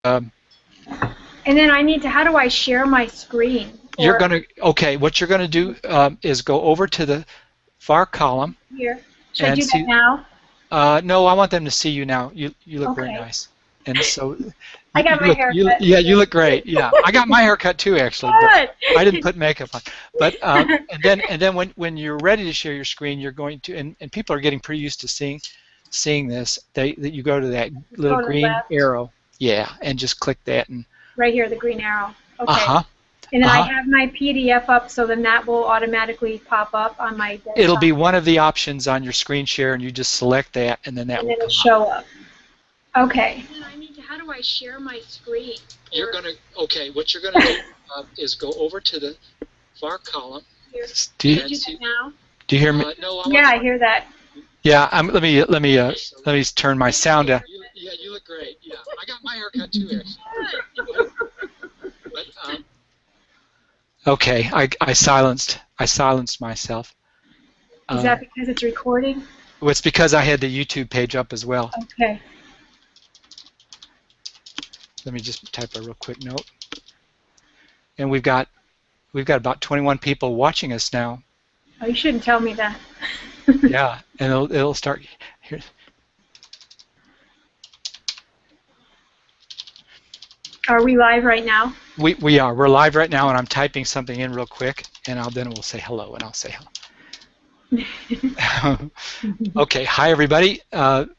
Um, And then I need to, how do I share my screen? you're Or going to, okay, what you're going to do is go over to the far column here. Should I and do that see, now? no, I want them to see you now. You look very Okay. nice. And so I got my haircut. yeah, you look great. Yeah, I got my hair cut too, actually, but I didn't Good. put makeup on. But and then when you're ready to share your screen, you're going to, and people are getting pretty used to seeing this. That you go to that little Go to the green left. arrow, yeah, and just click that, and Right here, the green arrow. Okay. uh-huh, And then I uh-huh. have my PDF up, so then that will automatically pop up on my It'll desktop, be one of the options on your screen share, and you just select that, and then that and will then it'll come up. show up. Okay. And then I need to, how do I share my screen? You're gonna, okay, what you're gonna do is go over to the far column. Here. Do you, Should I do that now? do you hear me? No, yeah, I hear that. Yeah, let me turn my sound down. Yeah, you look great. Yeah, I got my hair cut too, actually. But okay, I silenced myself. Is that because it's recording? Well, it's because I had the YouTube page up as well. Okay. Let me just type a real quick note. And we've got about 21 people watching us now. Oh, you shouldn't tell me that. Yeah, and it'll start here. Are we live right now? We are. We're live right now, and I'm typing something in real quick, and then we'll say hello, and I'll say hello. Okay, hi everybody. I'm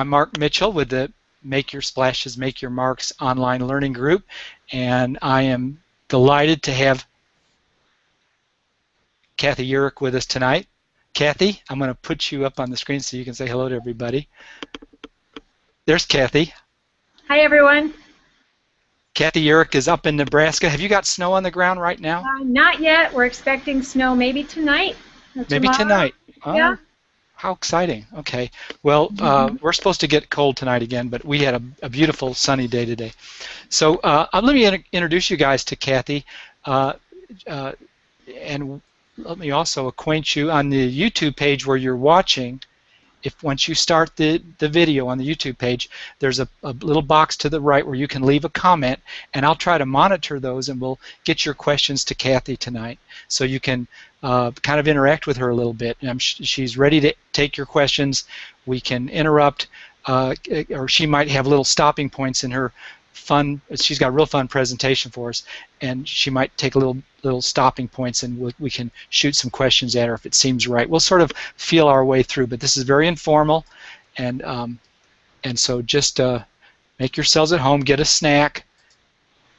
Mark Mitchell with the Make Your Splashes, Make Your Marks online learning group, and I am delighted to have Kathy Urich with us tonight. Kathy, I'm going to put you up on the screen so you can say hello to everybody. There's Kathy. Hi, everyone. Kathy Urich is up in Nebraska. Have you got snow on the ground right now? Not yet. We're expecting snow maybe tonight. Maybe tonight. Oh, yeah. How exciting. Okay. Well, we're supposed to get cold tonight again, but we had a beautiful sunny day today. So let me introduce you guys to Kathy, and let me also acquaint you on the YouTube page where you're watching. If once you start the video on the YouTube page, there's a little box to the right where you can leave a comment, and I'll try to monitor those, and we'll get your questions to Kathy tonight, so you can kind of interact with her a little bit. She's ready to take your questions. We can interrupt, or she might have little stopping points in her fun. She's got a real fun presentation for us, and she might take a little stopping points, and we can shoot some questions at her if it seems right. We'll sort of feel our way through, but this is very informal, and so just make yourselves at home. Get a snack.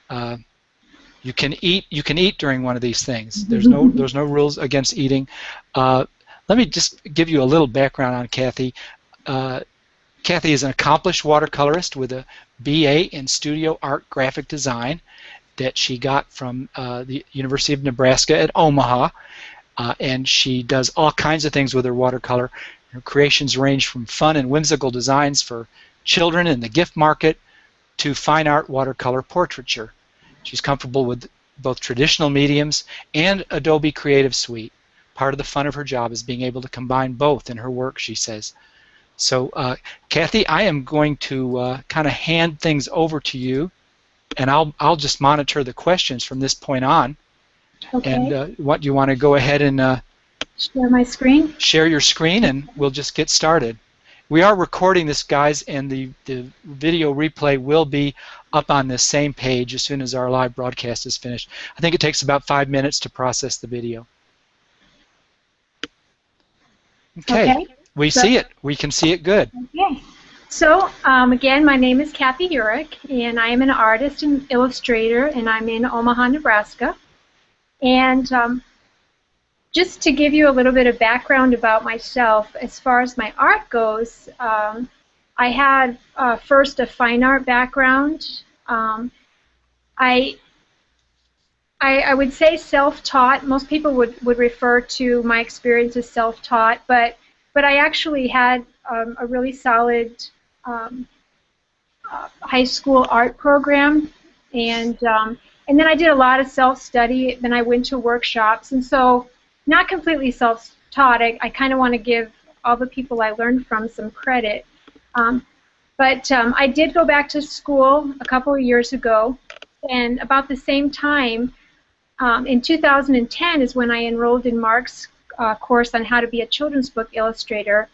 You can eat during one of these things. There's no rules against eating. Let me just give you a little background on Kathy. Kathy is an accomplished watercolorist with a BA in studio art graphic design that she got from the University of Nebraska at Omaha, and she does all kinds of things with her watercolor. Her creations range from fun and whimsical designs for children in the gift market to fine art watercolor portraiture. She's comfortable with both traditional mediums and Adobe Creative Suite. Part of the fun of her job is being able to combine both in her work, she says. So, Kathy, I am going to kind of hand things over to you, and I'll just monitor the questions from this point on. Okay. And what do you want to go ahead and share my screen? Share your screen, and we'll just get started. We are recording this, guys, and the video replay will be up on this same page as soon as our live broadcast is finished. I think it takes about 5 minutes to process the video. Okay. We see it. We can see it good. Okay. So, again, my name is Kathy Urich, and I am an artist and illustrator, and I'm in Omaha, Nebraska. And just to give you a little bit of background about myself, as far as my art goes, I had first a fine art background. I would say self-taught. Most people would refer to my experience as self-taught, but I actually had a really solid high school art program, and then I did a lot of self-study. Then I went to workshops, and so not completely self-taught. I kind of want to give all the people I learned from some credit. But I did go back to school a couple of years ago, and about the same time, in 2010 is when I enrolled in Mark's course on how to be a children's book illustrator.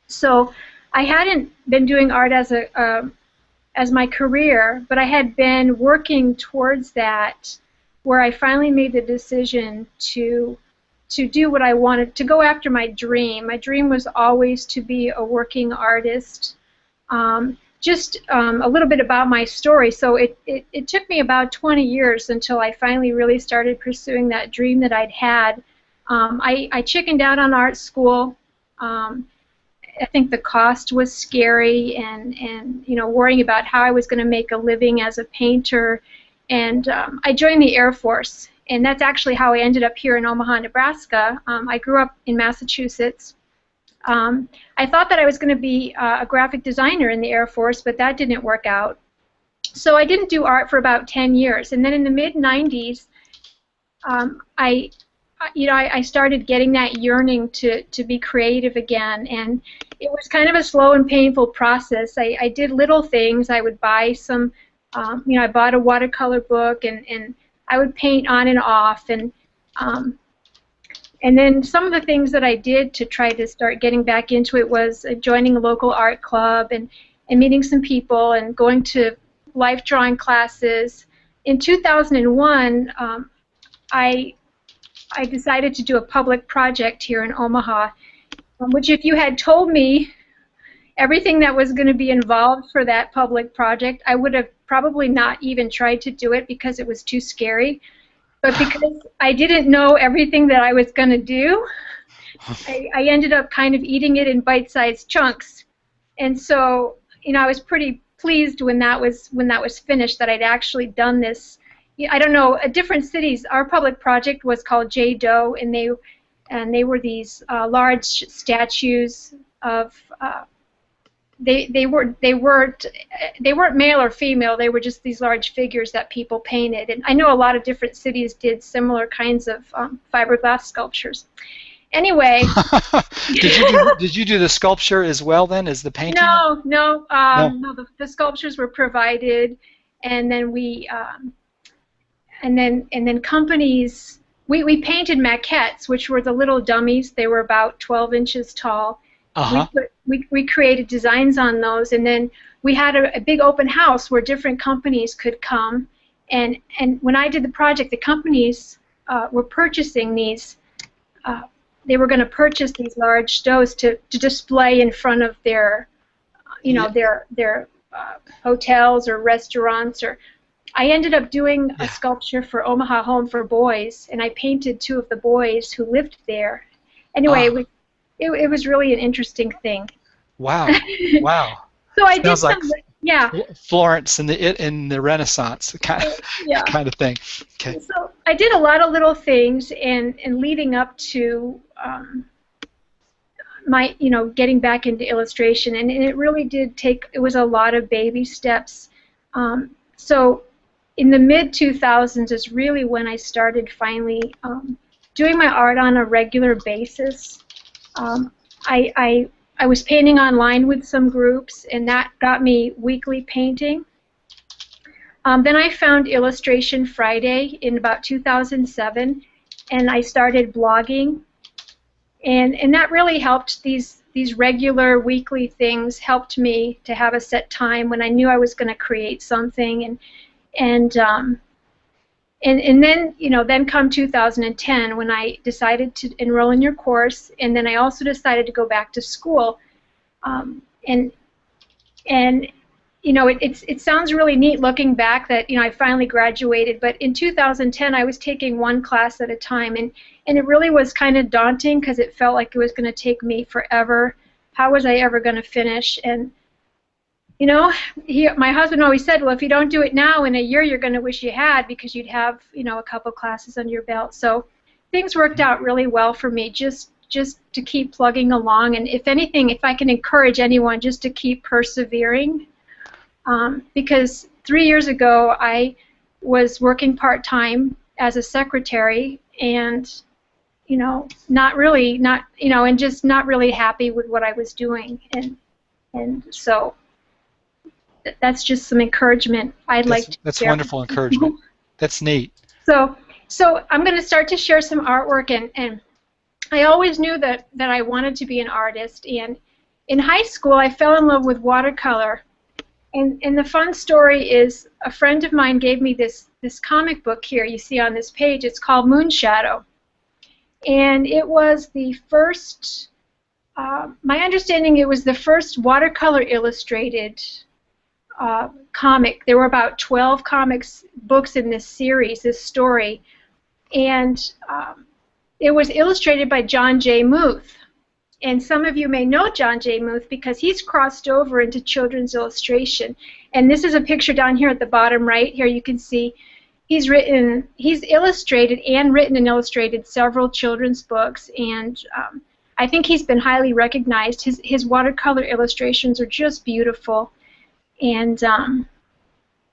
So I hadn't been doing art as my career, but I had been working towards that, where I finally made the decision to do what I wanted, to go after my dream. My dream was always to be a working artist. Just a little bit about my story. So it took me about 20 years until I finally really started pursuing that dream that I'd had. I chickened out on art school. I think the cost was scary, and worrying about how I was going to make a living as a painter. And I joined the Air Force, and that's actually how I ended up here in Omaha, Nebraska. I grew up in Massachusetts. I thought that I was going to be a graphic designer in the Air Force, but that didn't work out. So I didn't do art for about 10 years. And then in the mid-90s, I started getting that yearning to be creative again. And it was kind of a slow and painful process. I did little things. I would buy some, I bought a watercolor book, and I would paint on and off. And then some of the things that I did to try to start getting back into it was joining a local art club and meeting some people and going to life drawing classes. In 2001, I decided to do a public project here in Omaha, which if you had told me everything that was going to be involved for that public project, I would have probably not even tried to do it because it was too scary. But because I didn't know everything that I was going to do, I ended up kind of eating it in bite-sized chunks. And so, I was pretty pleased when that was finished, that I'd actually done this. I don't know, different cities. Our public project was called J. Doe, and they were these large statues of. They weren't male or female. They were just these large figures that people painted. And I know a lot of different cities did similar kinds of fiberglass sculptures. Anyway. Did you do the sculpture as well then as the painting? No. No. The sculptures were provided, and then and then companies. We painted maquettes, which were the little dummies. They were about 12 inches tall. Uh-huh. We created designs on those, and then we had a big open house where different companies could come. And when I did the project, the companies were purchasing these. They were going to purchase these large does to display in front of their, their hotels or restaurants. Or I ended up doing a sculpture for Omaha Home for Boys, and I painted 2 of the boys who lived there. Anyway, it was really an interesting thing. Wow! Wow! So I did like Florence in the Renaissance kind of thing. Okay. So I did a lot of little things, and leading up to my getting back into illustration, and it really did take. It was a lot of baby steps. So in the mid-2000s is really when I started finally doing my art on a regular basis. I was painting online with some groups, and that got me weekly painting. Then I found Illustration Friday in about 2007, and I started blogging, and that really helped. These regular weekly things helped me to have a set time when I knew I was going to create something, and then, then come 2010 when I decided to enroll in your course, and then I also decided to go back to school. It sounds really neat looking back that, I finally graduated, but in 2010 I was taking one class at a time, and it really was kind of daunting because it felt like it was going to take me forever. How was I ever going to finish? And my husband always said, well, if you don't do it now, in a year you're going to wish you had, because you'd have, a couple classes under your belt. So things worked out really well for me, just to keep plugging along. And if anything, if I can encourage anyone just to keep persevering, because 3 years ago I was working part-time as a secretary, and and just not really happy with what I was doing, and so that's just some encouragement I'd like to That's share. wonderful encouragement. That's neat. So I'm going to start to share some artwork, and I always knew that I wanted to be an artist. And in high school, I fell in love with watercolor. And the fun story is a friend of mine gave me this comic book here you see on this page. It's called Moonshadow. And it was the first, my understanding, it was the first watercolor illustrated comic. There were about 12 books in this series, this story. And it was illustrated by John J. Muth. And some of you may know John J. Muth because he's crossed over into children's illustration. And this is a picture down here at the bottom right. Here you can see he's illustrated and written and illustrated several children's books. And I think he's been highly recognized. His watercolor illustrations are just beautiful. And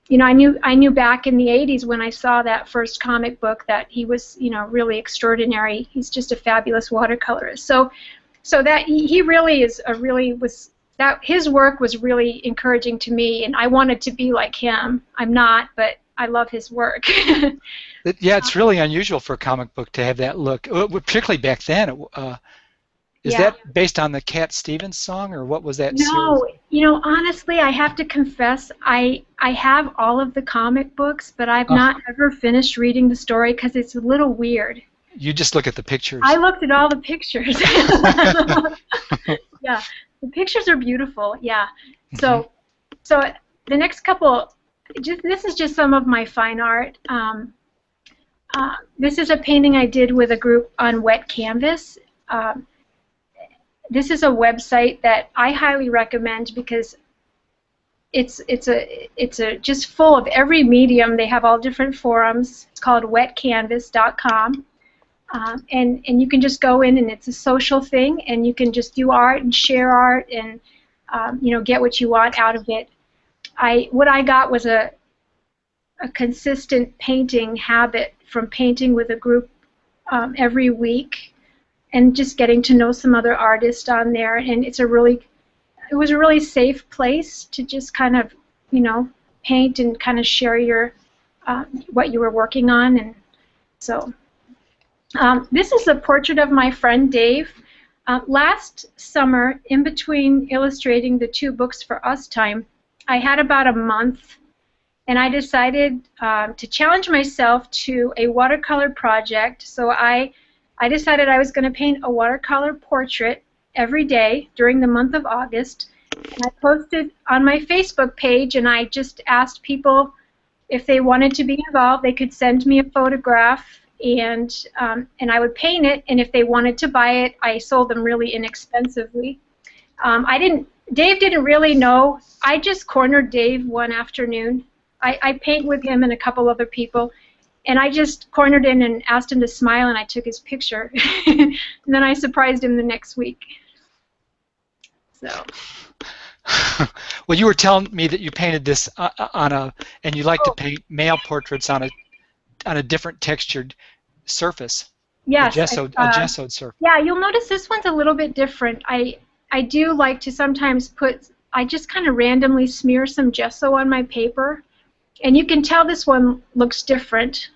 you know, I knew back in the 80s when I saw that first comic book that he was, you know, really extraordinary. He's just a fabulous watercolorist. So that he really is his work was really encouraging to me, and I wanted to be like him. I'm not, but I love his work. Yeah, it's really unusual for a comic book to have that look, particularly back then. Is that based on the Cat Stevens song, or what was that No, series? you know, honestly, I have to confess, I have all of the comic books, but I've not ever finished reading the story because it's a little weird. You just look at the pictures. I looked at all the pictures. Yeah, the pictures are beautiful. Yeah. So the next couple, this is just some of my fine art. This is a painting I did with a group on wet canvas. This is a website that I highly recommend because it's just full of every medium. They have all different forums. It's called wetcanvas.com. And you can just go in, and it's a social thing, and you can just do art and share art and you know, get what you want out of it. What I got was a consistent painting habit from painting with a group every week, and just getting to know some other artists on there. And it was a really safe place to just kind of, you know, paint and kind of share your what you were working on. And so. This is a portrait of my friend Dave. Last summer, in between illustrating the 2 books for Us Time, I had about a month, and I decided to challenge myself to a watercolor project. So I decided I was going to paint a watercolor portrait every day during the month of August. And I posted on my Facebook page, and I just asked people if they wanted to be involved. They could send me a photograph, and I would paint it, and if they wanted to buy it, I sold them really inexpensively. Dave didn't really know. I just cornered Dave one afternoon. I paint with him and a couple other people, and I just cornered him and asked him to smile, and I took his picture. And then I surprised him the next week. So. Well, you were telling me that you painted this and you like to paint male portraits on a different textured surface. Yes. A gessoed surface. Yeah, you'll notice this one's a little bit different. I do like to sometimes I just kind of randomly smear some gesso on my paper, and you can tell this one looks different.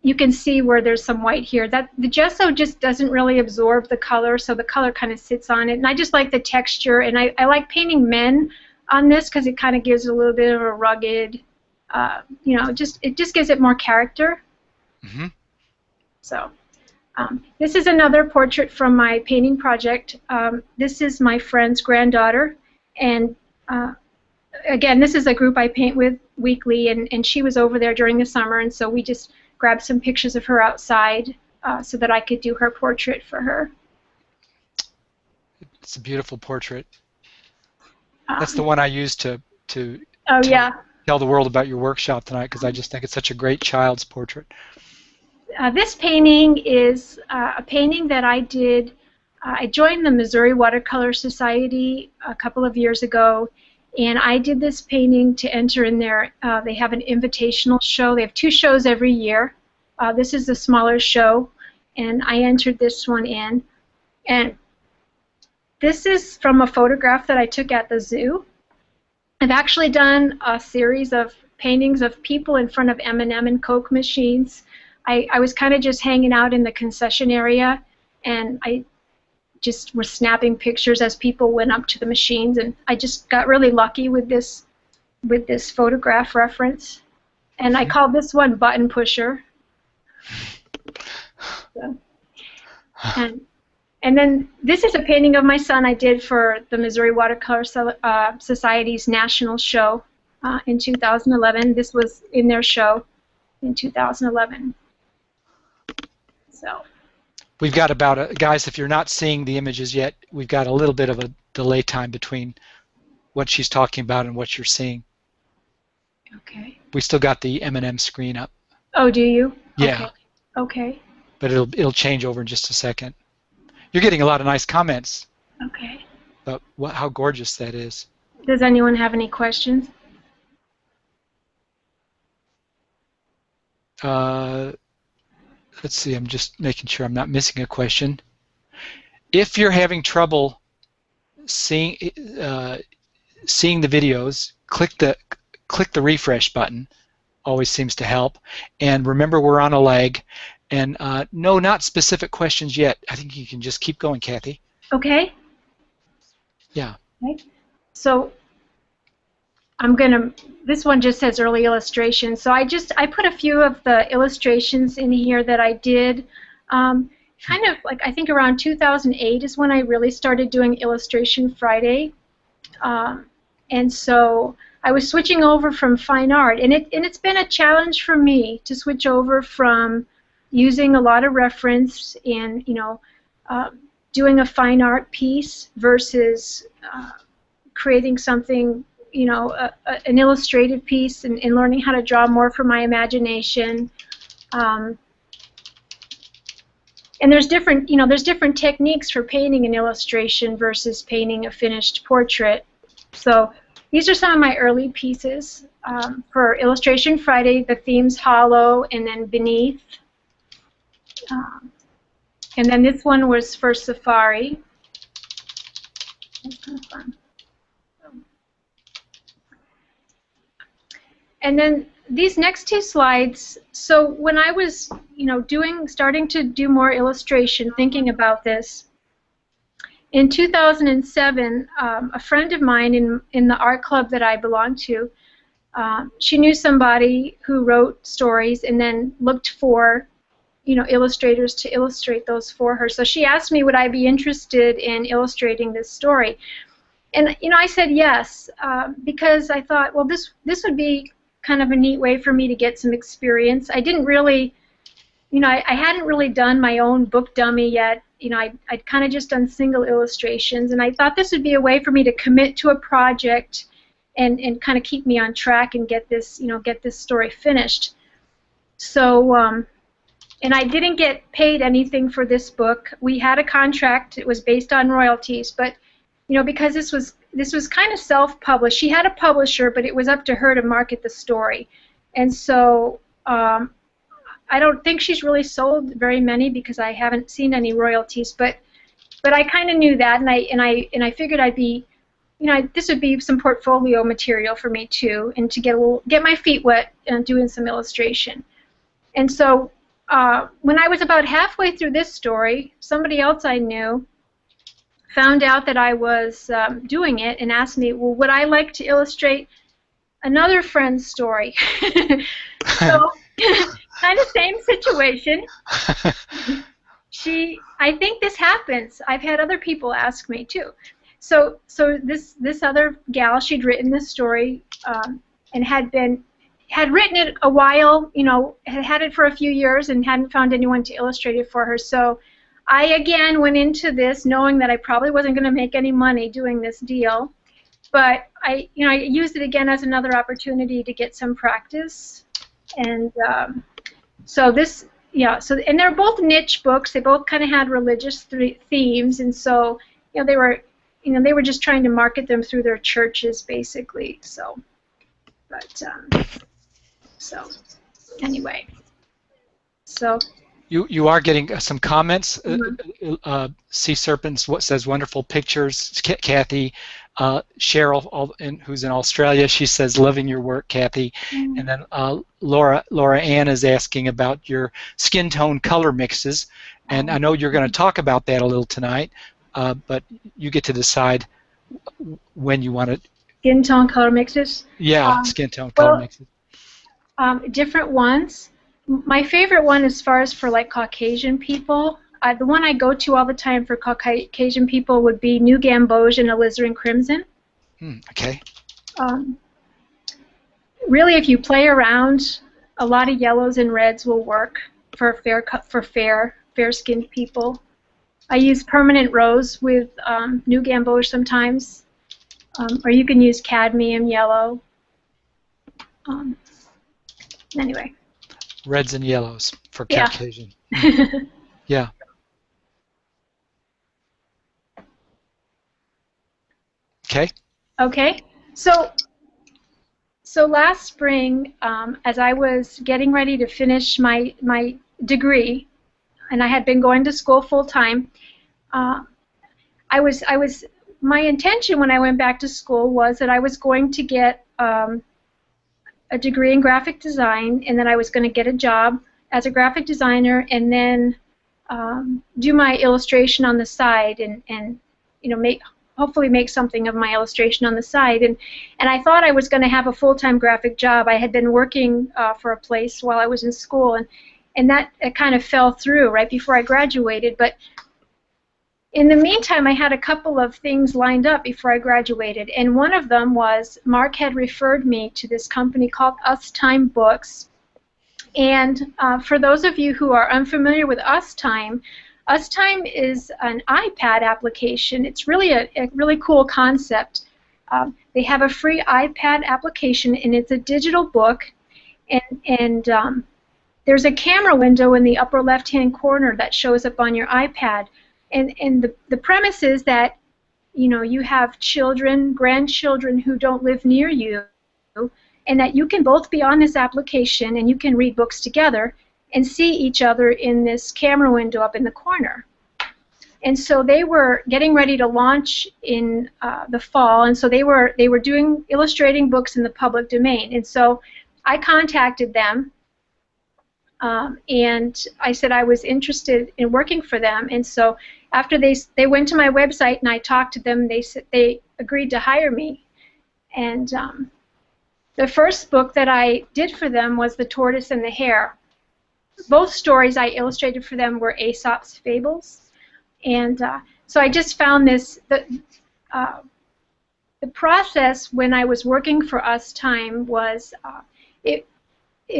You can see where there's some white here. The gesso just doesn't really absorb the color, so the color kind of sits on it. And I just like the texture, and I like painting men on this because it kind of gives a little bit of a rugged, you know, it just gives it more character. Mm-hmm. So this is another portrait from my painting project. This is my friend's granddaughter, and again, this is a group I paint with weekly, and she was over there during the summer, and so we just grabbed some pictures of her outside so that I could do her portrait for her. It's a beautiful portrait. That's the one I used to tell the world about your workshop tonight, because I just think it's such a great child's portrait. This painting is a painting that I did. I joined the Missouri Watercolor Society a couple of years ago, and I did this painting to enter in there. They have an invitational show. They have 2 shows every year. This is the smaller show, and I entered this one in. And this is from a photograph that I took at the zoo. I've actually done a series of paintings of people in front of M&M and Coke machines. I was kind of just hanging out in the concession area, and I just was snapping pictures as people went up to the machines, and I just got really lucky with this photograph reference. And I called this one Button Pusher. So, and then this is a painting of my son I did for the Missouri Watercolor Society's national show in 2011. This was in their show in 2011. So we've got about guys, if you're not seeing the images yet, we've got a little bit of a delay time between what she's talking about and what you're seeing. Okay. We still got the M&M screen up. Oh, do you? Yeah. Okay. But it'll change over in just a second. You're getting a lot of nice comments. Okay. About how gorgeous that is. Does anyone have any questions? Let's see, I'm just making sure I'm not missing a question. If you're having trouble seeing the videos, click the refresh button. Always seems to help. And remember, we're on a lag. And no, not specific questions yet. I think you can just keep going, Kathy. Okay. Yeah. Okay. So this one just says early illustrations. So I put a few of the illustrations in here that I did. Kind of like, I think around 2008 is when I really started doing Illustration Friday. And so I was switching over from fine art, and it's been a challenge for me to switch over from using a lot of reference and doing a fine art piece versus creating something, an illustrated piece, and learning how to draw more from my imagination. And there's different techniques for painting an illustration versus painting a finished portrait. So these are some of my early pieces for Illustration Friday. The theme's hollow, and then beneath. And then this one was for Safari. That's kind of fun. And then these next two slides, so when I was, starting to do more illustration, thinking about this, in 2007, a friend of mine in the art club that I belonged to, she knew somebody who wrote stories and then looked for, illustrators to illustrate those for her. So she asked me, would I be interested in illustrating this story? And I said yes, because I thought, well, this would be kind of a neat way for me to get some experience. I didn't really, I hadn't really done my own book dummy yet. I'd kind of just done single illustrations, and I thought this would be a way for me to commit to a project and kind of keep me on track and get this, get this story finished. So, and I didn't get paid anything for this book. We had a contract. It was based on royalties, but because this was kind of self-published. She had a publisher, but it was up to her to market the story. And so I don't think she's really sold very many because I haven't seen any royalties. But I kind of knew that, and I figured I'd be, this would be some portfolio material for me too, and to get my feet wet and doing some illustration. And so when I was about halfway through this story, somebody else I knew found out that I was doing it and asked me, well, would I like to illustrate another friend's story? So, kind of same situation. I think this happens. I've had other people ask me too. So this other gal, she'd written this story and had written it a while, had it for a few years and hadn't found anyone to illustrate it for her. So I again went into this knowing that I probably wasn't going to make any money doing this deal, but I used it again as another opportunity to get some practice. And so this, and they're both niche books. They both kind of had religious themes, and so they were just trying to market them through their churches basically. So, but so anyway, so. You are getting some comments. Mm-hmm. Sea Serpents says wonderful pictures. Kathy, Cheryl, who's in Australia, she says, loving your work, Kathy. And then Laura Ann is asking about your skin tone color mixes. And I know you're going to talk about that a little tonight, but you get to decide when you want to. Skin tone color mixes? Yeah, skin tone color mixes. Different ones. My favorite one, as far as for like Caucasian people, the one I go to all the time for Caucasian people would be New Gamboge and Alizarin Crimson. Okay. Really, if you play around, a lot of yellows and reds will work for fair-skinned people. I use Permanent Rose with New Gamboge sometimes, or you can use cadmium yellow. Anyway. Reds and yellows for Caucasian. Yeah. Okay. Okay. So last spring, as I was getting ready to finish my degree, and I had been going to school full time, my intention when I went back to school was that I was going to get a degree in graphic design, and then I was going to get a job as a graphic designer, and then do my illustration on the side, and hopefully make something of my illustration on the side. And I thought I was going to have a full-time graphic job. I had been working for a place while I was in school, and that kind of fell through right before I graduated. But in the meantime, I had a couple of things lined up before I graduated, and one of them was Mark had referred me to this company called Us Time Books. And for those of you who are unfamiliar with Us Time is an iPad application. It's really a really cool concept. They have a free iPad application, and it's a digital book, and there's a camera window in the upper left-hand corner that shows up on your iPad. And the premise is that, you have children, grandchildren who don't live near you, and that you can both be on this application and you can read books together and see each other in this camera window up in the corner. And so they were getting ready to launch in the fall, and so they were illustrating books in the public domain. And so I contacted them, and I said I was interested in working for them. And so after they went to my website and I talked to them, they agreed to hire me. And the first book that I did for them was The Tortoise and the Hare. Both stories I illustrated for them were Aesop's fables. And so I just found the process when I was working for Us Time was it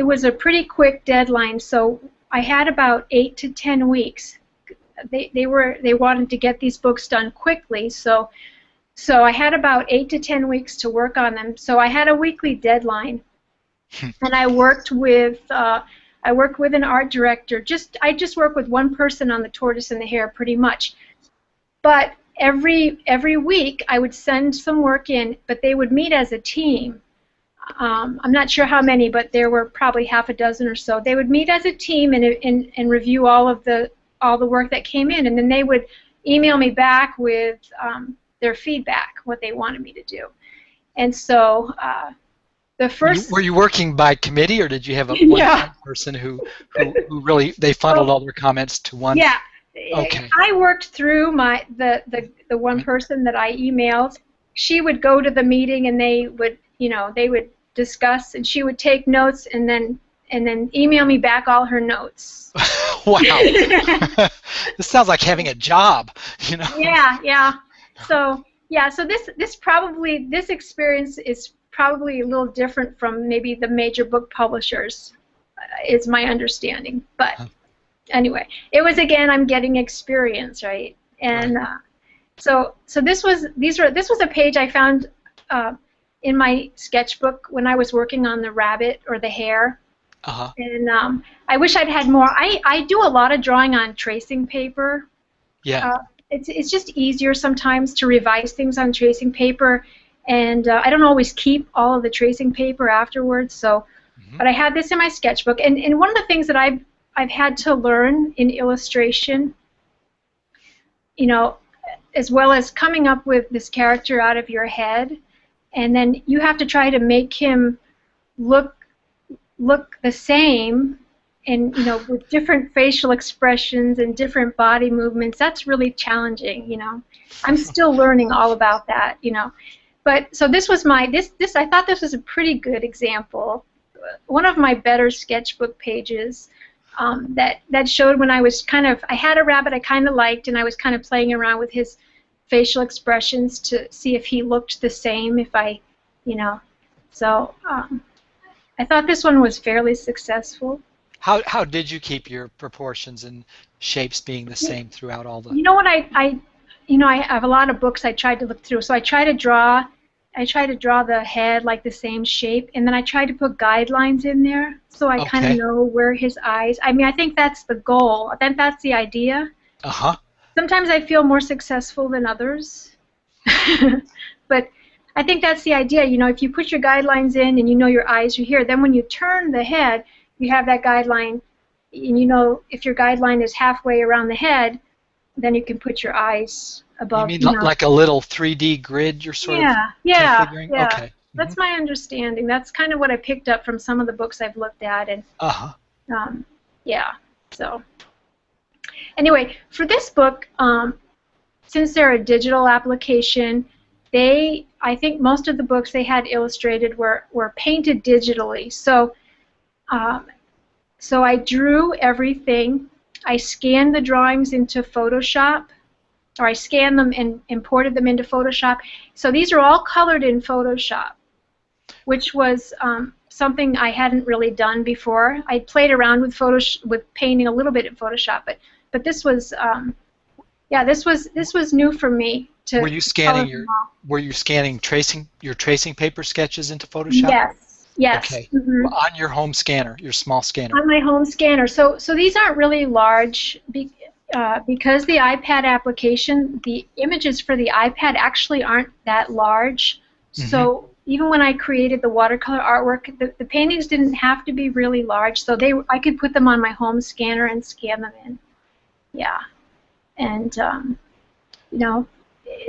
was a pretty quick deadline. So I had about 8 to 10 weeks. They wanted to get these books done quickly, so I had about 8 to 10 weeks to work on them. So I had a weekly deadline, and I worked with an art director. I just worked with one person on The Tortoise and the Hare, pretty much. But every week I would send some work in, but they would meet as a team. I'm not sure how many, but there were probably half a dozen or so. They would meet as a team and review all the work that came in, and then they would email me back with their feedback, what they wanted me to do. And so the first... Were you working by committee, or did you have one person who really, they funneled all their comments to one? Yeah. Okay. I worked through the one person that I emailed. She would go to the meeting, and they would discuss, and she would take notes and then email me back all her notes. Wow. This sounds like having a job, Yeah. So this experience is probably a little different from maybe the major book publishers, is my understanding. But anyway, it was, again, I'm getting experience, right? And so this was a page I found in my sketchbook when I was working on the rabbit or the hare. And I wish I'd had more. I do a lot of drawing on tracing paper. Yeah. It's just easier sometimes to revise things on tracing paper, and I don't always keep all of the tracing paper afterwards. So, but I had this in my sketchbook, and one of the things that I've had to learn in illustration, as well as coming up with this character out of your head, and then you have to try to make him look the same, and with different facial expressions and different body movements. That's really challenging. I'm still learning all about that. But so this was this I thought this was a pretty good example, one of my better sketchbook pages, that showed when I had a rabbit I kind of liked, and I was kind of playing around with his facial expressions to see if he looked the same, so I thought this one was fairly successful. How did you keep your proportions and shapes being the same throughout all the? What I have a lot of books I tried to look through, so I try to draw the head like the same shape, and then I try to put guidelines in there so I kind of know where his eyes. I think that's the goal. I think that's the idea. Sometimes I feel more successful than others, but I think that's the idea. If you put your guidelines in and your eyes are here, then when you turn the head, you have that guideline, and if your guideline is halfway around the head, then you can put your eyes above. You mean like a little 3D grid you're sort of configuring? Yeah. Okay. That's my understanding. That's kind of what I picked up from some of the books I've looked at, and yeah. So anyway, for this book, since they're a digital application, I think most of the books they had illustrated were painted digitally. So I drew everything. I scanned the drawings into Photoshop, or I scanned them and imported them into Photoshop. So these are all colored in Photoshop, which was something I hadn't really done before. I played around with painting a little bit in Photoshop, but this was this was new for me. Were you scanning your tracing paper sketches into Photoshop? Yes. Okay. Well, on your home scanner, your small scanner. On my home scanner. So these aren't really large because the iPad application, the images for the iPad actually aren't that large. So even when I created the watercolor artwork, the paintings didn't have to be really large. So I could put them on my home scanner and scan them in. Yeah. And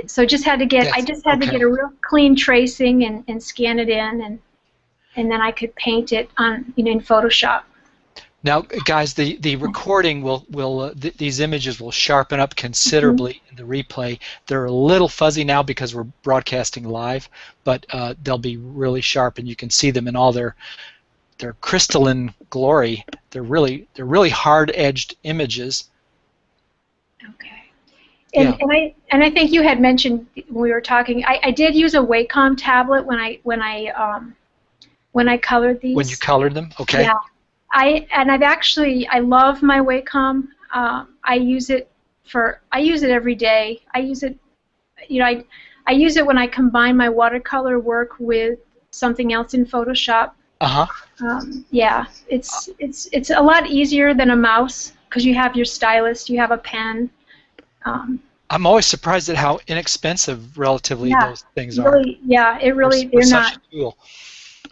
so just had to get to get a real clean tracing and scan it in, and then I could paint it on in Photoshop. Now, guys, the recording these images will sharpen up considerably in the replay. They're a little fuzzy now because we're broadcasting live, but they'll be really sharp, and you can see them in all their crystalline glory. They're really hard-edged images. Okay. And I think you had mentioned when we were talking. I did use a Wacom tablet when I colored these. When you colored them, okay. Yeah. I love my Wacom. I use it every day. I use it, I use it when I combine my watercolor work with something else in Photoshop. Yeah, it's a lot easier than a mouse because you have your stylus, you have a pen. I'm always surprised at how inexpensive relatively those things are. Yeah, they're such not. A tool.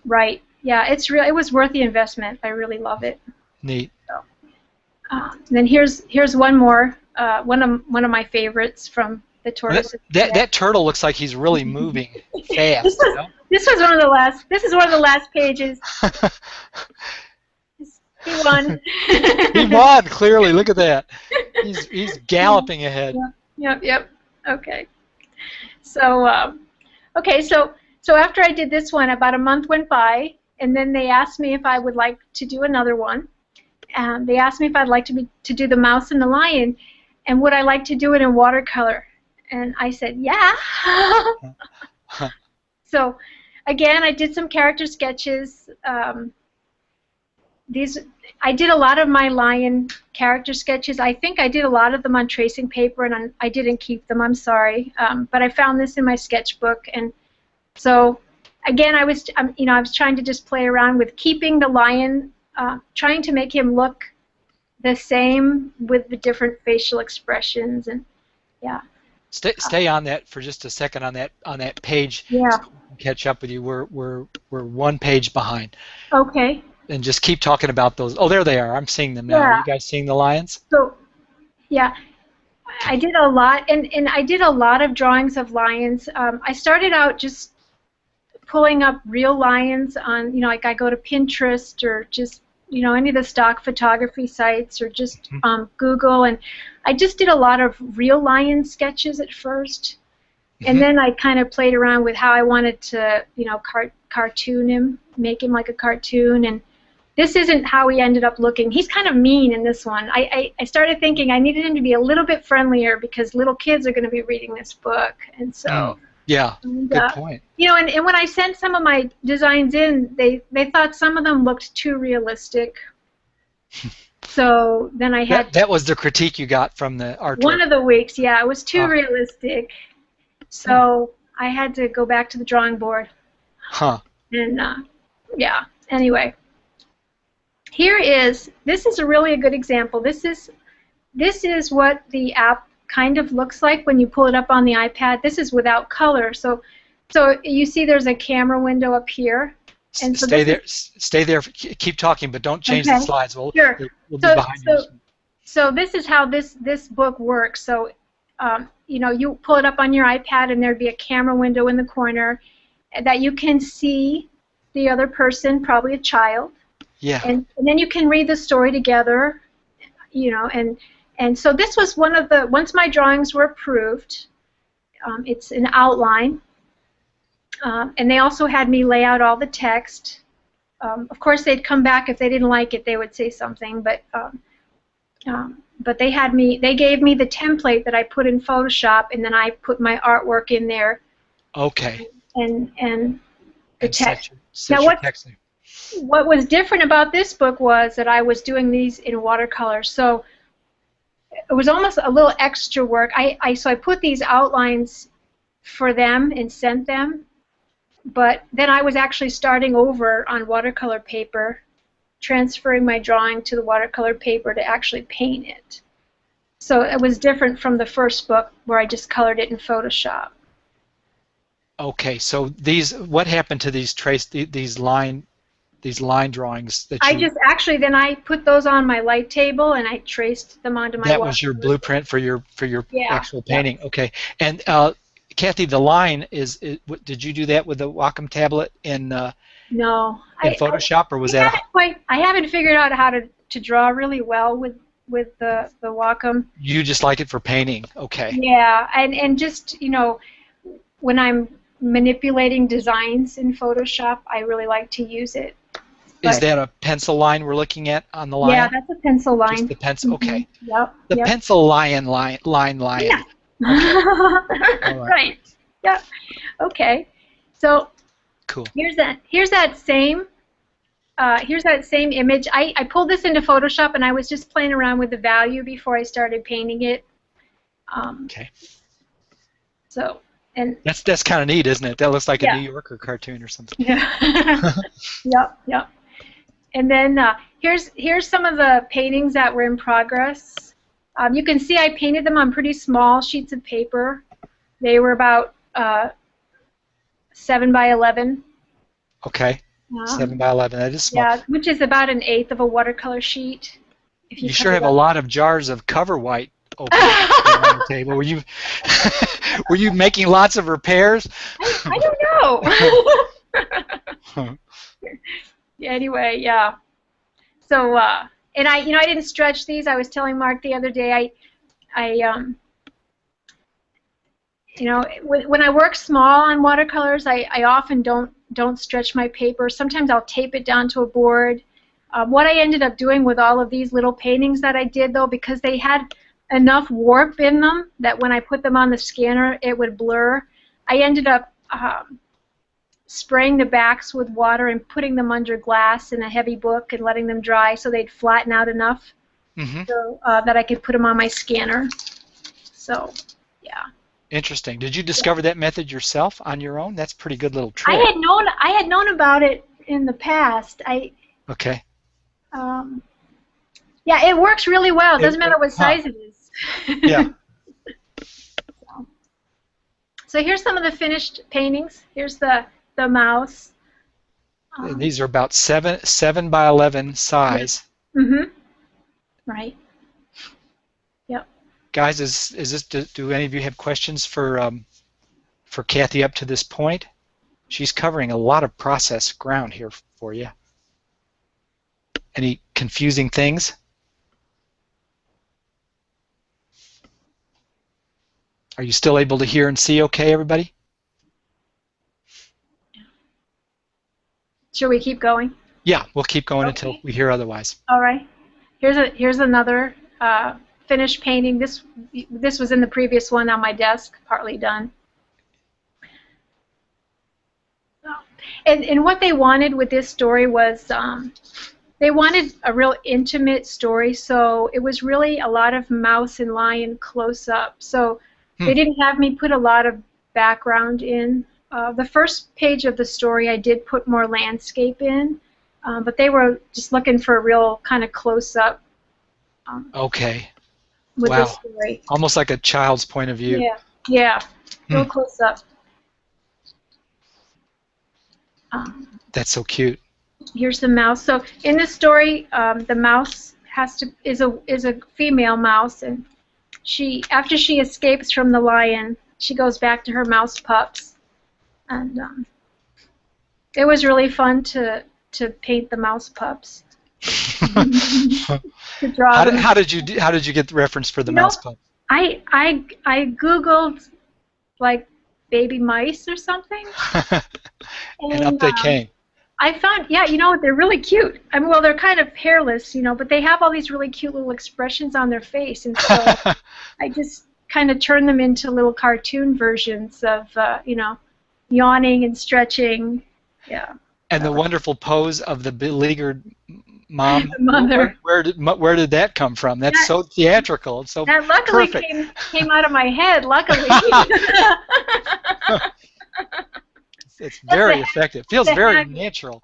Right. Yeah, it was worth the investment. I really love it. Neat. So, then here's one more, one of my favorites from the tortoise. That turtle looks like he's really moving fast. This was one of the last. This is one of the last pages. He won. He won clearly. Look at that. He's galloping ahead. Yep. Okay. So so after I did this one, about a month went by, and then they asked me if I would like to do another one. They asked me if I'd like to do the mouse and the lion, and would I like to do it in watercolor? And I said, yeah. So again, I did some character sketches. I did a lot of my lion character sketches. I think I did a lot of them on tracing paper, and I didn't keep them. I'm sorry, but I found this in my sketchbook, and so again, I was trying to just play around with keeping the lion, trying to make him look the same with the different facial expressions, and yeah. Stay on that for just a second on that page. Yeah. So we can catch up with you. We're one page behind. Okay. And just keep talking about those. Oh, there they are. I'm seeing them now. Yeah. Are you guys seeing the lions? So, yeah. I did a lot, and I did a lot of drawings of lions. I started out just pulling up real lions on, like I go to Pinterest or just, any of the stock photography sites or just Mhm. Google, and I just did a lot of real lion sketches at first, and Mhm. then I kind of played around with how I wanted to, cartoon him, make him like a cartoon, and this isn't how he ended up looking. He's kind of mean in this one. I started thinking I needed him to be a little bit friendlier because little kids are going to be reading this book, and so. Mm. Yeah. And, Good point. and when I sent some of my designs in, they thought some of them looked too realistic. So then I had That was the critique you got from the art one of director. the weeks, yeah, it was too Uh, realistic. hmm. So I had to go back to the drawing board. Huh. And yeah, anyway, this is really a good example. This is what the app kind of looks like when you pull it up on the iPad. This is without color. So you see there's a camera window up here. And so Stay this there. is, Stay there. Keep talking, but don't change the okay, slides. We'll sure. we'll be So, behind you. so, so this is how this book works. So, you pull it up on your iPad and there'd be a camera window in the corner that you can see the other person, probably a child. Yeah. And then you can read the story together, and so this was one of the, once my drawings were approved, it's an outline, and they also had me lay out all the text. Of course, they'd come back if they didn't like it, they would say something, but they gave me the template that I put in Photoshop, and then I put my artwork in there, Okay. and the And text. set Now, your text. what was different about this book was that I was doing these in watercolor, so it was almost a little extra work. So I put these outlines for them and sent them, but then I was actually starting over on watercolor paper, transferring my drawing to the watercolor paper to actually paint it. So it was different from the first book where I just colored it in Photoshop. Okay. So what happened to these line drawings that I you? just actually then I put those on my light table and I traced them onto my That was your watercolor. blueprint for your Yeah, actual yeah. painting. Okay. And Kathy, the line did you do that with the Wacom tablet in No, Photoshop, or was that I haven't figured out how to draw really well with the Wacom. you just like it for painting? Okay. Yeah, and just when I'm manipulating designs in Photoshop, I really like to use it. Is But that a pencil line we're looking at on the yeah, line? that's a pencil line. Just the pencil. Okay. Yep. The Yep. pencil line. Yeah. Okay. All right. Right. Yep. Okay. So Cool. here's that same image. I pulled this into Photoshop and I was just playing around with the value before I started painting it. Okay. So and That's kind of neat, isn't it? That looks like a yeah. New Yorker cartoon or something. Yeah. Yep. And then here's some of the paintings that were in progress. You can see I painted them on pretty small sheets of paper. They were about 7 by 11. Okay. 7 by 11. That is small. Yeah, which is about 1/8 of a watercolor sheet. If You cut sure it have a up. lot of jars of cover white open on the table. Were you were you making lots of repairs? I don't know. Anyway, yeah. So and I didn't stretch these. I was telling Mark the other day when I work small on watercolors, I often don't stretch my paper. Sometimes I'll tape it down to a board. What I ended up doing with all of these little paintings that I did, though, because they had enough warp in them that when I put them on the scanner, it would blur, I ended up spraying the backs with water and putting them under glass in a heavy book and letting them dry so they'd flatten out enough so that I could put them on my scanner. So, yeah. Interesting. Did you discover that method yourself on your own? That's a pretty good little trick. I had known about it in the past. Okay. Yeah, it works really well. It doesn't matter what size it is. Yeah. So here's some of the finished paintings. Here's the mouse. These are about 7 by 11 size. Mm-hmm. Right. Yep. Guys, is this? Do any of you have questions for Kathy up to this point? She's covering a lot of process ground here for you. Any confusing things? Are you still able to hear and see okay, everybody? Should we keep going? Yeah, we'll keep going Okay. until we hear otherwise. All right. Here's another finished painting. This was in the previous one on my desk, partly done. And what they wanted with this story was they wanted a real intimate story, so it was really a lot of mouse and lion close up. So they didn't have me put a lot of background in. The first page of the story I did put more landscape in, but they were just looking for a real kind of close up. Okay. With wow. this story. Almost like a child's point of view. Yeah, yeah, real close up. That's so cute. Here's the mouse. So in this story, the mouse is a female mouse, and after she escapes from the lion, she goes back to her mouse pups, and it was really fun to paint the mouse pups. To draw them. How did you get the reference for the mouse pup? I googled like baby mice or something, and up they came. I found, yeah, they're really cute. I mean, well, they're kind of hairless, but they have all these really cute little expressions on their face, and so I just kind of turned them into little cartoon versions of, yawning and stretching. Yeah. And the wonderful pose of the beleaguered mom. Mother. Where did that come from? That's so theatrical. It's so that luckily perfect. came out of my head. Luckily. It's very effective. Feels very natural.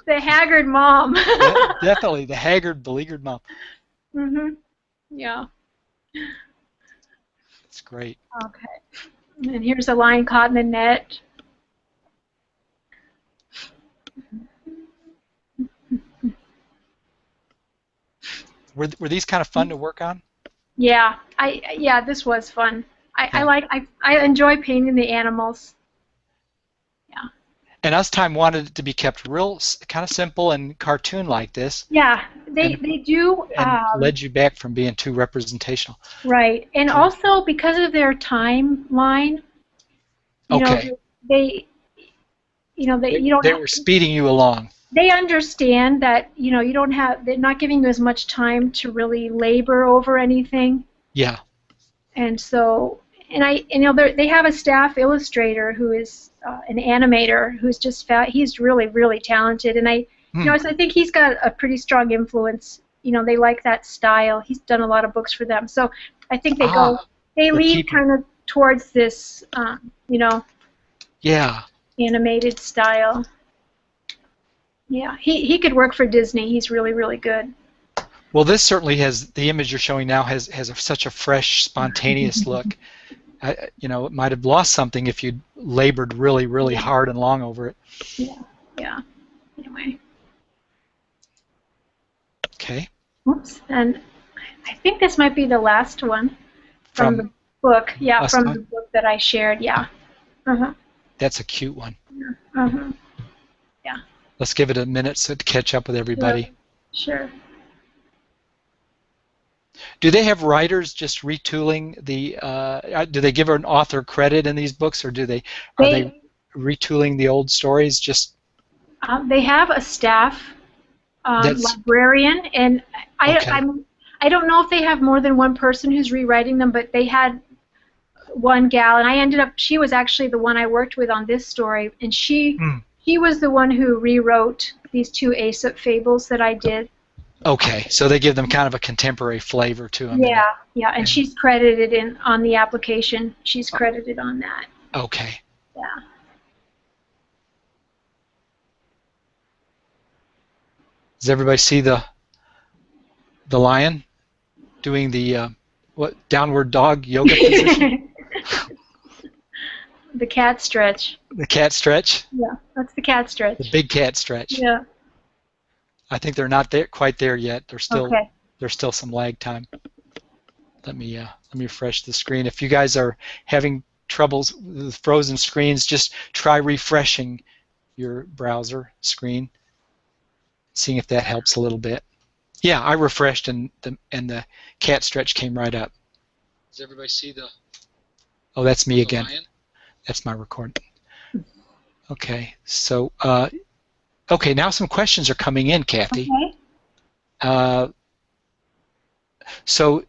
The haggard mom. Yeah, definitely the haggard, beleaguered mom. Mhm. Yeah. It's great. Okay. And here's a lion caught in a net. Were these kind of fun to work on? Yeah, this was fun. I enjoy painting the animals. Yeah. And us time wanted it to be kept real kind of simple and cartoon like this. Yeah, they do. And led you back from being too representational. Right, and also because of their timeline. Okay. They were speeding you along. They understand that they're not giving you as much time to really labor over anything. Yeah. And so, they have a staff illustrator who is an animator who's he's really, really talented, and I think he's got a pretty strong influence. They like that style. He's done a lot of books for them, so I think they lean kind of towards this, yeah, animated style. Yeah, he could work for Disney. He's really, really good. Well, this certainly has, the image you're showing now has such a fresh, spontaneous look. It might have lost something if you'd labored really, really hard and long over it. Yeah. Anyway. Okay. Oops, and I think this might be the last one from the book. Yeah, from the book that I shared. Yeah. That's a cute one. Yeah. Let's give it a minute to catch up with everybody. Sure. Do they have writers just retooling the? Do they give an author credit in these books, or are they retooling the old stories? Just they have a staff librarian, and I don't know if they have more than one person who's rewriting them, but they had one gal, and she was actually the one I worked with on this story, and she was the one who rewrote these two Aesop fables that I did. Okay, so they give them kind of a contemporary flavor to them. Yeah, and she's credited on the application. She's credited on that. Okay. Yeah. Does everybody see the lion doing the downward dog yoga position? The cat stretch. The cat stretch? Yeah, that's the cat stretch. The big cat stretch. Yeah. I think they're not quite there yet. There's still some lag time. let me refresh the screen. If you guys are having troubles with frozen screens, just try refreshing your browser screen, seeing if that helps a little bit. Yeah, I refreshed and the cat stretch came right up. Does everybody see the? Oh, that's me again. Lion? That's my recording. Okay, so okay, now some questions are coming in, Kathy. Okay. So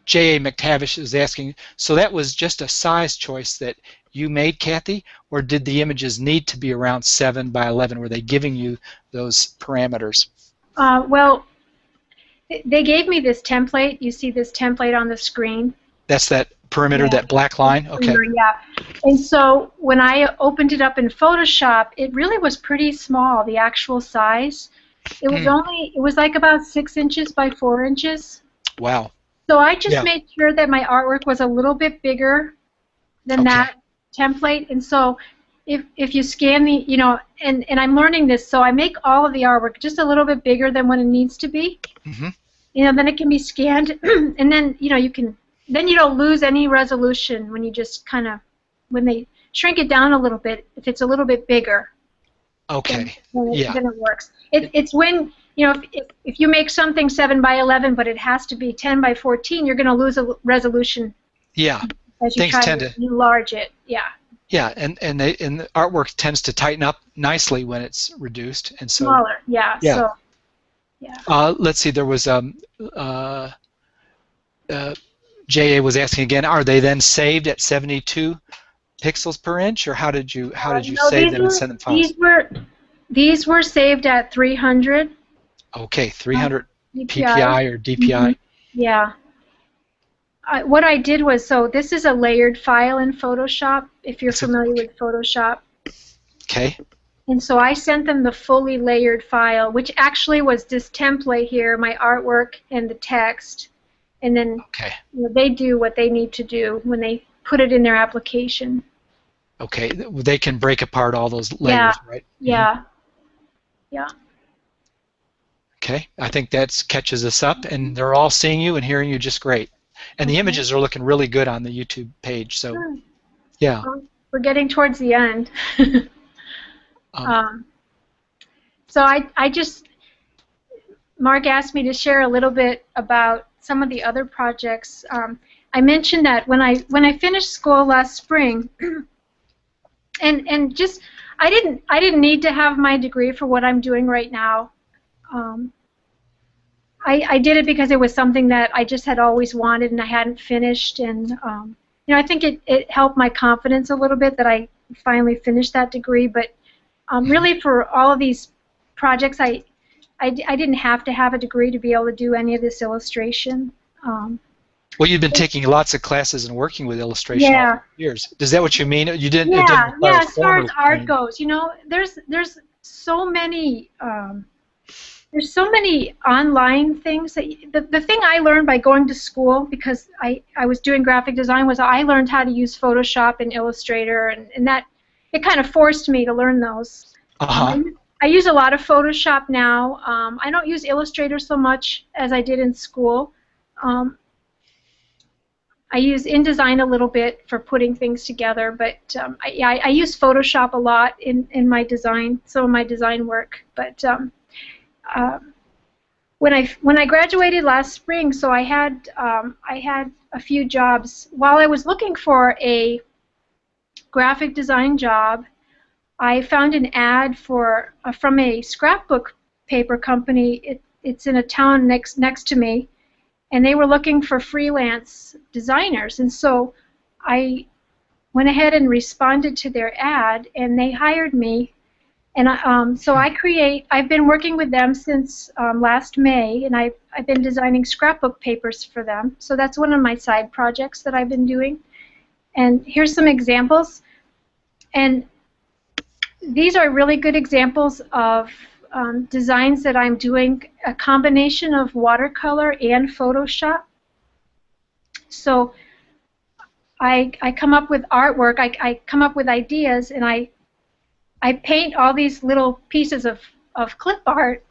J.A. McTavish is asking, so that was just a size choice that you made, Kathy, or did the images need to be around 7 by 11? Were they giving you those parameters? Well, they gave me this template. You see this template on the screen? That's that perimeter, that black line? Okay. Yeah. And so when I opened it up in Photoshop, it really was pretty small, the actual size. It was it was like about 6 inches by 4 inches. Wow. So I just made sure that my artwork was a little bit bigger than that template. And so if you scan the, you know, and I'm learning this, so I make all of the artwork just a little bit bigger than what it needs to be. Mm-hmm. You know, then it can be scanned, and then, you know, you can, then you don't lose any resolution when you just kind of, when they shrink it down a little bit, if it's a little bit bigger. Okay. Then it works. It's when, you know, if you make something 7 by 11, but it has to be 10 by 14, you're going to lose a resolution. Yeah. As you Things try tend to enlarge it. Yeah. Yeah, and the artwork tends to tighten up nicely when it's reduced, and so smaller. Yeah. Yeah. So. Yeah. Let's see. There was J.A. was asking again. Are they then saved at 72 pixels per inch, or how did you No, save them and send them files? These were saved at 300. Okay, 300 DPI. PPI or DPI. Mm-hmm. Yeah. What I did was, so this is a layered file in Photoshop, if you're familiar with Photoshop. Okay. And so I sent them the fully layered file, which actually was this template here, my artwork and the text. And then you know, they do what they need to do when they put it in their application. Okay, they can break apart all those layers, right? Yeah. Yeah. Okay, I think that catches us up, and they're all seeing you and hearing you just great. And the images are looking really good on the YouTube page, so yeah. We're getting towards the end. So I just, Mark asked me to share a little bit about some of the other projects. I mentioned that when I finished school last spring, and just I didn't need to have my degree for what I'm doing right now. I did it because it was something that I just had always wanted and I hadn't finished, and you know, I think it helped my confidence a little bit that I finally finished that degree. But really, for all of these projects, I didn't have to have a degree to be able to do any of this illustration. Well, you've been taking lots of classes and working with illustration all years. Is that what you mean? You didn't? Yeah, yeah. As far as art goes, you know, there's so many. There's so many online things. The thing I learned by going to school, because I was doing graphic design, was I learned how to use Photoshop and Illustrator, and that it kind of forced me to learn those. I use a lot of Photoshop now. I don't use Illustrator so much as I did in school. I use InDesign a little bit for putting things together, but I use Photoshop a lot in my design, some of my design work. But when I graduated last spring, so I had a few jobs. While I was looking for a graphic design job, I found an ad for from a scrapbook paper company. It's in a town next to me, and they were looking for freelance designers. And so I went ahead and responded to their ad, and they hired me. And so I've been working with them since last May, and I've been designing scrapbook papers for them. So that's one of my side projects that I've been doing. And here's some examples. And these are really good examples of designs that I'm doing, a combination of watercolor and Photoshop. So I come up with artwork, I come up with ideas, and I paint all these little pieces of clip art,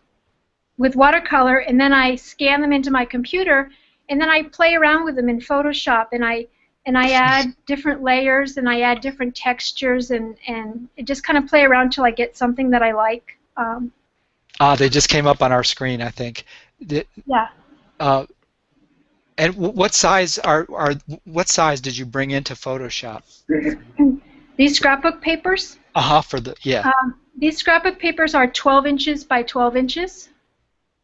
with watercolor, and then I scan them into my computer, and then I play around with them in Photoshop, and I add different layers, and I add different textures, and it just kind of play around till I get something that I like. They just came up on our screen, I think. Yeah. And what size what size did you bring into Photoshop? These scrapbook papers? For the, yeah. These scrapbook papers are 12 inches by 12 inches.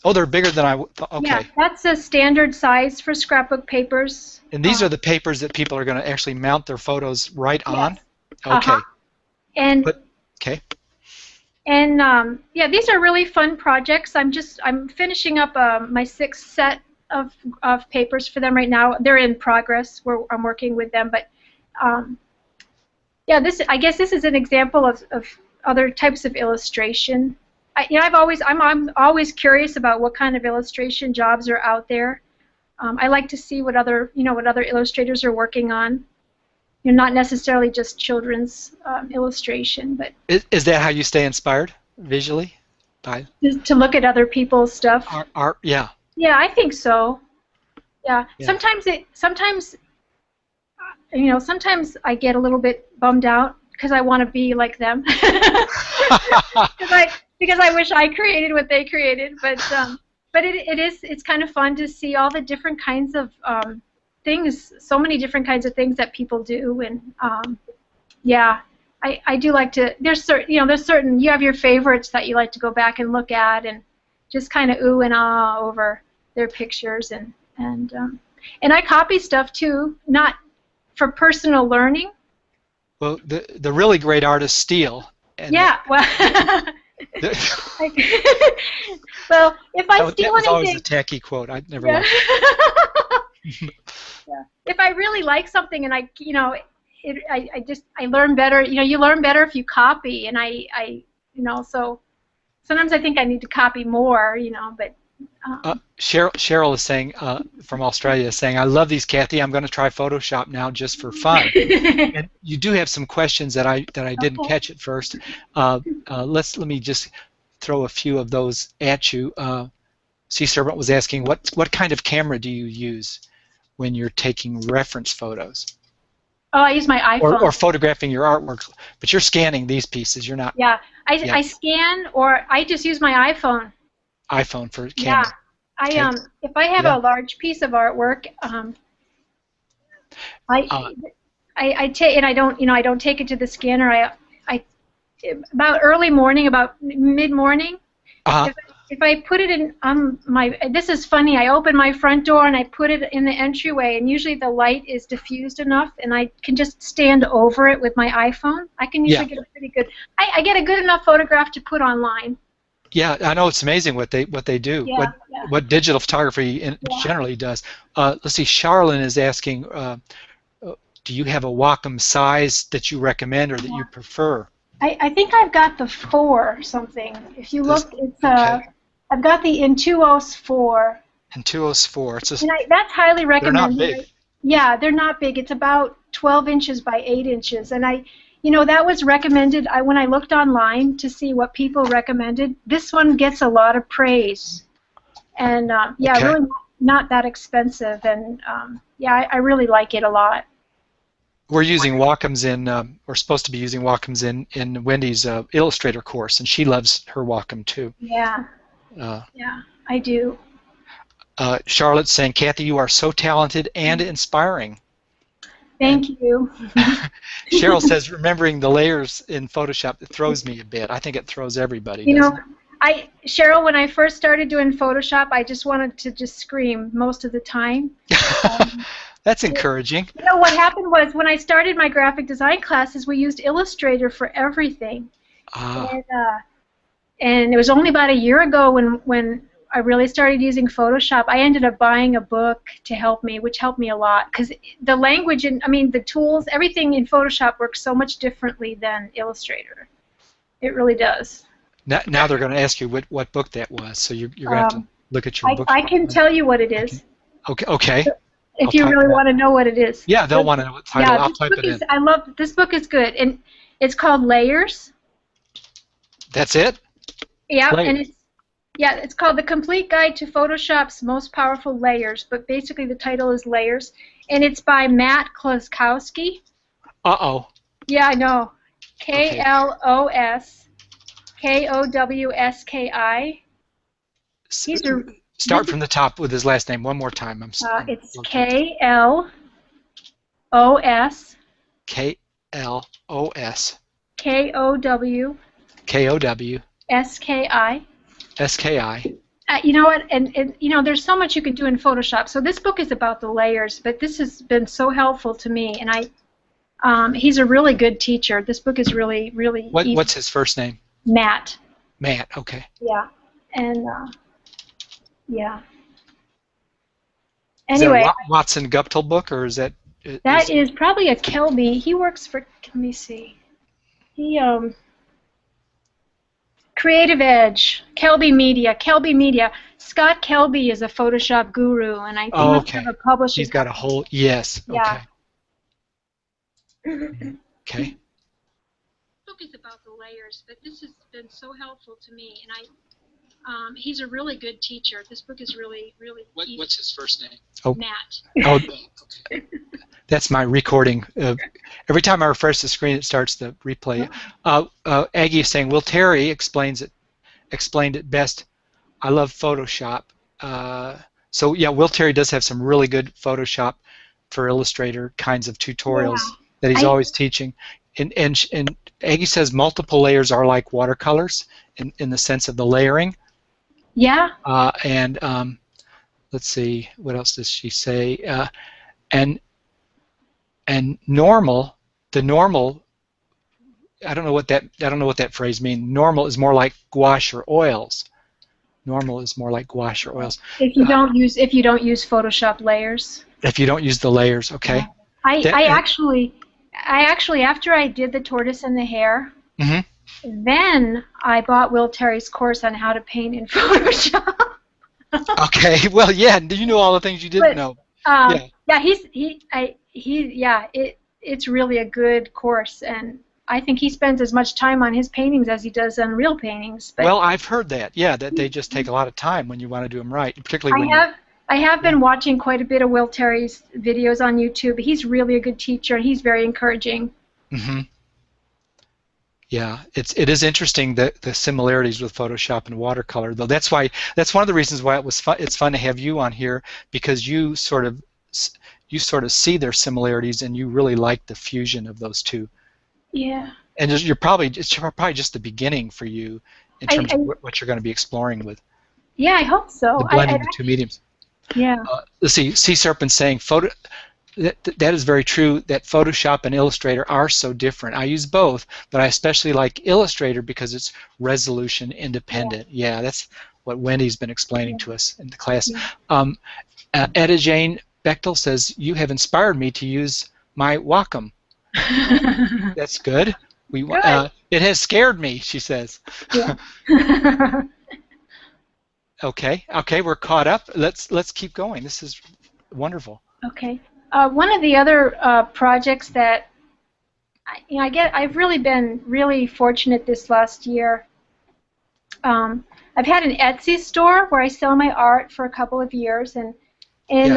Oh, they're bigger than okay. Yeah, that's a standard size for scrapbook papers. And these are the papers that people are going to actually mount their photos right on? Yes. Okay. And okay. And yeah, these are really fun projects. I'm finishing up my 6th set of papers for them right now. They're in progress. I'm working with them, but yeah, I guess this is an example of other types of illustration. I'm always curious about what kind of illustration jobs are out there. I like to see what other illustrators are working on. Not necessarily just children's illustration, but is that how you stay inspired visually? To look at other people's stuff. Art, yeah. Yeah, I think so. Yeah. Sometimes sometimes I get a little bit bummed out because I want to be like them. because I wish I created what they created, but it's kind of fun to see all the different kinds of things, so many different kinds of things that people do, and yeah, I do like to. There's certain you have your favorites that you like to go back and look at and just kind of ooh and ah over their pictures, and I copy stuff too, not for personal learning. Well, the really great artists steal. Yeah, well. Well, if I steal anything, that was always a tacky quote. I never liked it. Yeah. If I really like something, and I learn better. You learn better if you copy, and so sometimes I think I need to copy more. But. Cheryl is saying from Australia is saying, I love these, Kathy. I'm going to try Photoshop now just for fun. And you do have some questions that I didn't catch at first. Let me just throw a few of those at you. Sea Serpent was asking, what kind of camera do you use when you're taking reference photos? Oh, I use my iPhone. Or photographing your artwork, but you're scanning these pieces. You're not. Yeah, I scan, or I just use my iPhone. iPhone for camera. Yeah, if I have a large piece of artwork, I take, and I don't take it to the scanner. About early morning, about mid-morning. If I put it in this is funny. I open my front door and I put it in the entryway, and usually the light is diffused enough, and I can just stand over it with my iPhone. I can usually get a pretty good. I get a good enough photograph to put online. Yeah, I know, it's amazing what they do. Yeah, what digital photography generally does. Let's see. Charlene is asking, do you have a Wacom size that you recommend or that you prefer? I think I've got the 4 something. If you look, it's I've got the Intuos 4. Intuos 4. It's that's highly recommended. They're not big. Yeah, they're not big. It's about 12 inches by 8 inches, and that was recommended. When I looked online to see what people recommended, this one gets a lot of praise, and really not that expensive, and I really like it a lot. We're using Wacoms we're supposed to be using Wacoms in Wendy's Illustrator course, and she loves her Wacom too. Yeah. I do. Charlotte's saying, Kathy, you are so talented and inspiring. Thank you. Cheryl says, remembering the layers in Photoshop, it throws me a bit. I think it throws everybody. Cheryl, when I first started doing Photoshop, I just wanted to just scream most of the time. That's encouraging. What happened was when I started my graphic design classes, we used Illustrator for everything. And it was only about a year ago when I really started using Photoshop. I ended up buying a book to help me, which helped me a lot, because the language and the tools, everything in Photoshop works so much differently than Illustrator. It really does. Now they're going to ask you what book that was, so you're going to have to look at your book. I can tell you what it is. Okay. If you really want to know what it is. Yeah, they'll want to know what title. I'll type it in. I love this book. Is good, and it's called Layers. That's it? Yeah, and Yeah, it's called The Complete Guide to Photoshop's Most Powerful Layers, but basically the title is Layers, and it's by Matt Kloskowski. Uh-oh. Yeah, I know. Okay. Kloskowski. S- He's a Start from the top with his last name one more time. I'm it's low tempted. KLOS KLOS KOW KOW SKI. SKI. You know what? And you know, there's so much you can do in Photoshop. So this book is about the layers, but this has been so helpful to me. And he's a really good teacher. This book is really, really easy. What's his first name? Matt. Matt. Okay. Yeah. And yeah. Is that Anyway, a Watson Guptill book, or is that? that is probably a Kelby. He works for. Let me see. He Creative Edge, Kelby Media. Scott Kelby is a Photoshop guru, and I think he must have a publishing. He's got a whole. Yes. Yeah. Okay. Okay. Book is about the layers, but this has been so helpful to me, and he's a really good teacher. This book is really, really. What's his first name? Oh. Matt. Oh. Okay. That's my recording. Every time I refresh the screen, it starts the replay. Aggie is saying, Will Terry explained it best. I love Photoshop. So yeah, Will Terry does have some really good Photoshop for Illustrator kinds of tutorials that he's always teaching. And Aggie says multiple layers are like watercolors in the sense of the layering. Yeah. Let's see, what else does she say? And normal, the normal, I don't know what that phrase means. Normal is more like gouache or oils. Normal is more like gouache or oils. If you don't use Photoshop layers. If you don't use the layers, okay. I actually after I did the tortoise and the hare, then I bought Will Terry's course on how to paint in Photoshop. Okay. Well, yeah. Do you know all the things you didn't know? It's really a good course, and I think he spends as much time on his paintings as he does on real paintings. But well, I've heard that. Yeah, that they just take a lot of time when you want to do them right, particularly when I have been watching quite a bit of Will Terry's videos on YouTube. He's really a good teacher, and he's very encouraging. Yeah, it is interesting the similarities with Photoshop and watercolor, though. That's one of the reasons why it's fun to have you on here, because you sort of see their similarities and you really like the fusion of those two. Yeah. And it's probably just the beginning for you in terms of what you're going to be exploring with. Yeah, I hope so. The blending the two mediums. Yeah. Let's see. Sea Serpent saying that is very true, that Photoshop and Illustrator are so different. I use both, but I especially like Illustrator because it's resolution independent. Yeah, that's what Wendy's been explaining to us in the class. Etta Jane Bechtel says, you have inspired me to use my Wacom. That's good. It has scared me, she says. Yeah. Okay, we're caught up. Let's keep going. This is wonderful. Okay. One of the other projects that I've really been really fortunate this last year. I've had an Etsy store where I sell my art for a couple of years, and in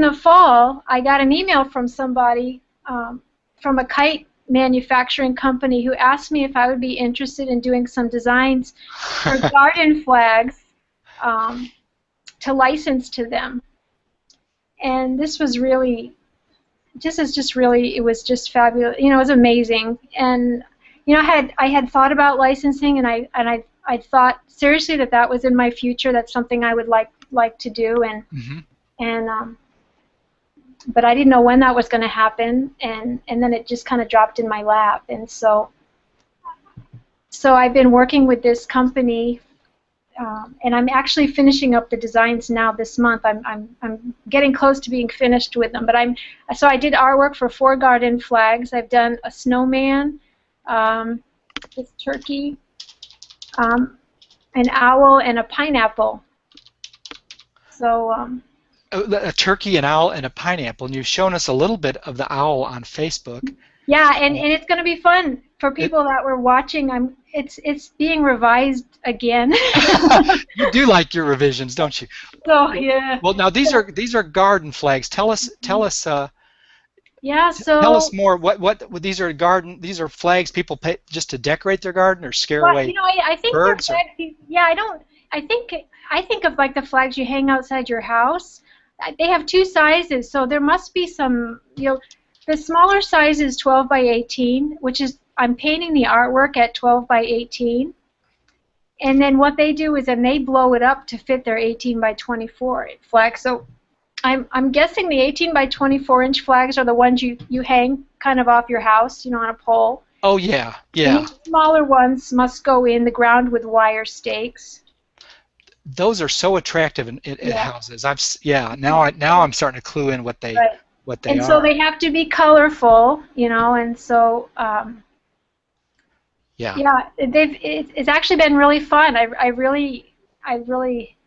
the fall I got an email from somebody from a kite manufacturing company who asked me if I would be interested in doing some designs for garden flags to license to them. And this was really, it was just fabulous. You know, it was amazing. And you know, I had thought about licensing, and I thought seriously that was in my future. That's something I would like to do. And but I didn't know when that was going to happen. And then it just kind of dropped in my lap. And so I've been working with this company. And I'm actually finishing up the designs now this month. I'm getting close to being finished with them. But so I did artwork for 4 garden flags. I've done a snowman, this turkey, an owl, and a pineapple. So a turkey, an owl, and a pineapple. And you've shown us a little bit of the owl on Facebook. Yeah, and it's going to be fun for It, people that were watching. It's being revised again. you do like your revisions, don't you? So Well, yeah. well, now these are garden flags. Yeah, Tell us so more. What these are garden? These are flags people pay just to decorate their garden or scare well, away I think they're birds or. flags. Yeah, I don't. I think of like the flags you hang outside your house. They have two sizes, so there must be some. The smaller size is 12 by 18, which is I'm painting the artwork at 12 by 18. And then what they do is then they blow it up to fit their 18 by 24 flag. So I'm guessing the 18 by 24-inch flags are the ones you hang kind of off your house, on a pole. Oh yeah, And yeah. these smaller ones must go in the ground with wire stakes. Those are so attractive in Yeah. houses. Yeah. Now I'm starting to clue in Right. what they And so are. they have to be colorful, and so Yeah, yeah, it's actually been really fun. I really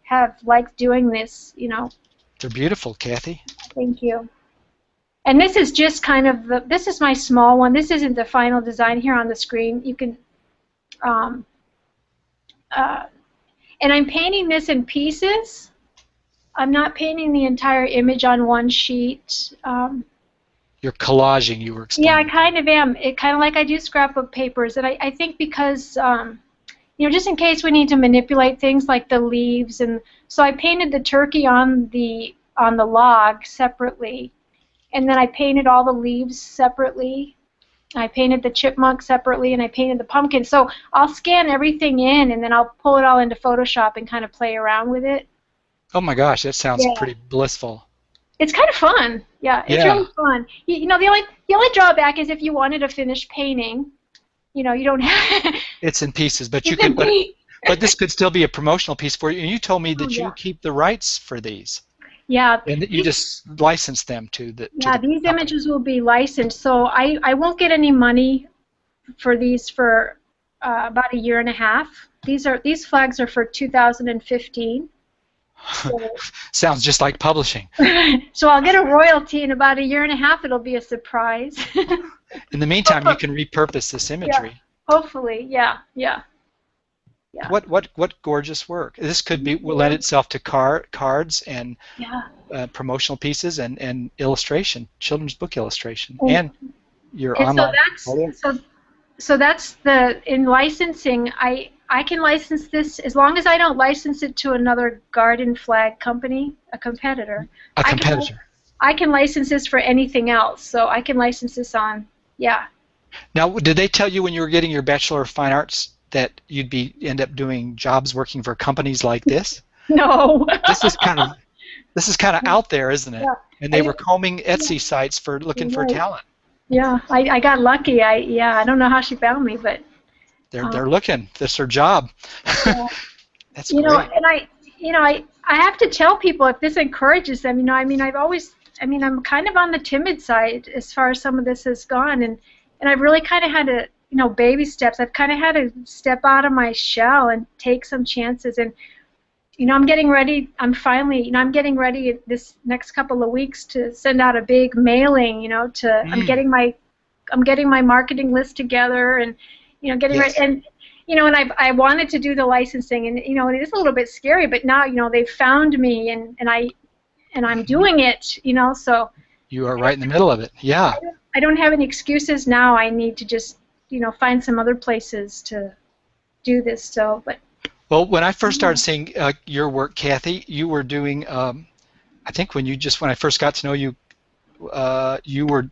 have liked doing this. they're beautiful, Kathy. Thank you. And this is just kind of this is my small one. This isn't the final design here on the screen. You can, um, uh, and I'm painting this in pieces. I'm not painting the entire image on one sheet. You're collaging. You were Yeah, I explaining. kind of am. It kind of like I do scrapbook papers, and I think because just in case we need to manipulate things like the leaves, and so I painted the turkey on the log separately, and then I painted all the leaves separately. I painted the chipmunk separately, and I painted the pumpkin. So I'll scan everything in, and then I'll pull it all into Photoshop and kind of play around with it. Oh my gosh, that sounds Yeah. pretty blissful. It's kind of fun. Yeah, it's Yeah, really fun. The only drawback is if you wanted a finished painting, you don't have. it's in pieces, but you It's could, in paint. but this could still be a promotional piece for you. And you told me Oh that you yeah. keep the rights for these, Yeah. and that you These, just license them to the yeah, these company. images will be licensed, so I won't get any money for these for about a year and a half. These flags are for 2015. So, Sounds just like publishing. so I'll get a royalty in about a year and a half. It'll be a surprise. In the meantime, you can repurpose this Yeah, imagery. hopefully. Yeah, yeah, yeah, What gorgeous work! This could be will lend itself to cards and yeah. promotional pieces and illustration, children's book illustration, And, and your and so online portfolio. that's in licensing. I can license this as long as I don't license it to another garden flag company, a competitor. A I can competitor. I can license this for anything else. So I can license this on, yeah. Now, did they tell you when you were getting your Bachelor of Fine Arts that you'd end up doing jobs working for companies like this? No. This is kind of out there, isn't it? Yeah. And they I- were combing Etsy sites for looking for Right. talent. Yeah, I got lucky. I don't know how she found me, but They're looking. That's their job. yeah. That's great. And I have to tell people if this encourages them. I'm kind of on the timid side as far as some of this has gone, and I've really kind of had to, baby steps. I've kind of had to step out of my shell and take some chances, and I'm getting ready. I'm getting ready this next couple of weeks to send out a big mailing. I'm getting my marketing list together, and getting ready. Yes. And I wanted to do the licensing, and it is a little bit scary, but now they've found me, and I'm doing it. So You are right in the middle of it. Yeah. I don't have any excuses now. I need to just find some other places to do this. So, but. Well, when I first started seeing your work, Kathy, you were doing. I think when I first got to know you, you were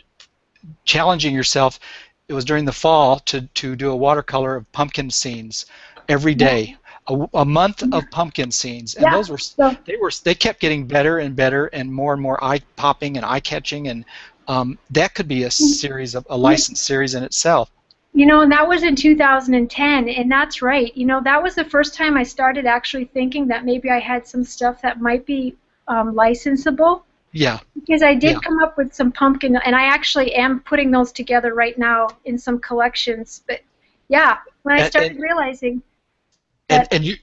challenging yourself. It was during the fall to do a watercolor of pumpkin scenes every day, a month of pumpkin scenes, and Yeah. those So, they kept getting better and better and more eye popping and eye catching, and that could be a licensed series in itself. and that was in 2010, and that's right. That was the first time I started actually thinking that maybe I had some stuff that might be licensable. Yeah. Because I did Yeah. come up with some pumpkin, and I actually am putting those together right now in some collections. But yeah, when I started realizing that. And you,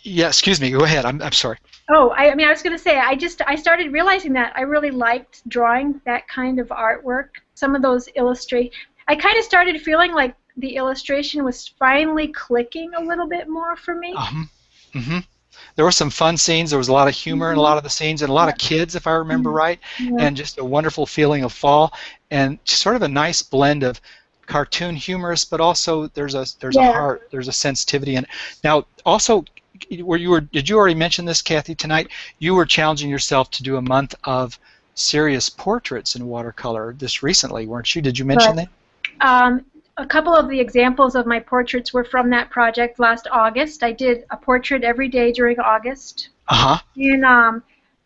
yeah. Excuse me. Go ahead. I'm sorry. Oh, I was going to say I started realizing that I really liked drawing that kind of artwork. some of those I kind of started feeling like the illustration was finally clicking a little bit more for me. Mm-hmm. There were some fun scenes. There was a lot of humor in a lot of the scenes, and a lot of kids, if I remember right, and just a wonderful feeling of fall, and sort of a nice blend of cartoon humorous, but also there's a heart, there's a sensitivity in it. Now, also, did you already mention this, Kathy, tonight? You were challenging yourself to do a month of serious portraits in watercolor this recently, weren't you? Did you mention that? A couple of the examples of my portraits were from that project last August. I did a portrait every day during August. And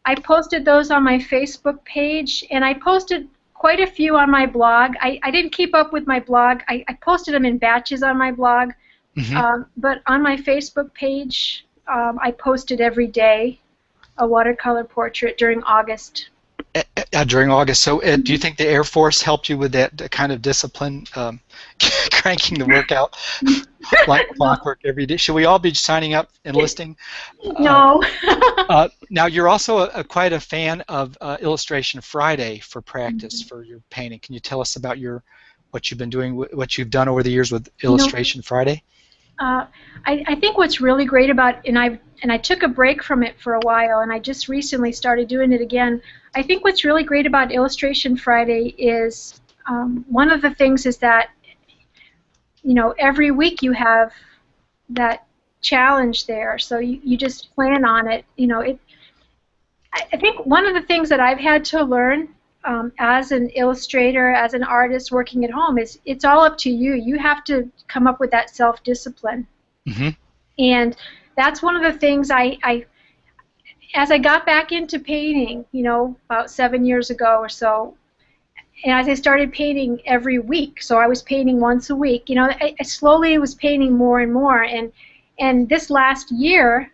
I posted those on my Facebook page, and I posted quite a few on my blog. I didn't keep up with my blog. I posted them in batches on my blog. But on my Facebook page, I posted every day a watercolor portrait during August. During August. So do you think the Air Force helped you with that kind of discipline, cranking the workout like clockwork every day? Should we all be signing up, enlisting? No. Now, you're also quite a fan of Illustration Friday for practice for your painting. Can you tell us about what you've been doing, what you've done over the years with Illustration Friday? I think what's really great about, and I took a break from it for a while, and I just recently started doing it again. I think what's really great about Illustration Friday is one of the things is that, you know, every week you have that challenge there, so you just plan on it. You know, I think one of the things that I've had to learn as an illustrator, as an artist working at home, is it's all up to you. You have to come up with that self-discipline. And that's one of the things as I got back into painting, you know, about 7 years ago or so, and as I started painting every week, so I was painting once a week, you know, I slowly was painting more and more, and this last year,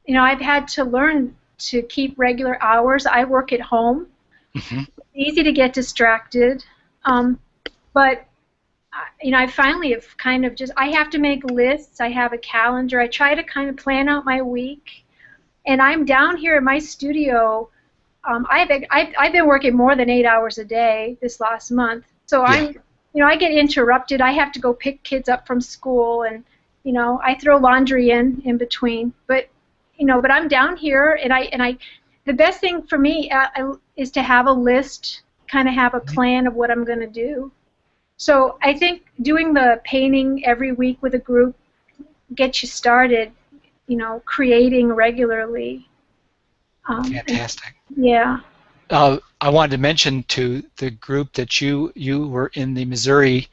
you know, I've had to learn to keep regular hours. I work at home. It's easy to get distracted, but you know, I finally have kind of I have to make lists. I have a calendar. I try to kind of plan out my week, and I'm down here in my studio. I've been working more than 8 hours a day this last month, so you know, I get interrupted. I have to go pick kids up from school, and you know, I throw laundry in between. But you know, but I'm down here, and the best thing for me is to have a list, kind of have a plan of what I'm going to do. So I think doing the painting every week with a group gets you started, you know, creating regularly. Fantastic. Yeah. I wanted to mention to the group that you were in the Missouri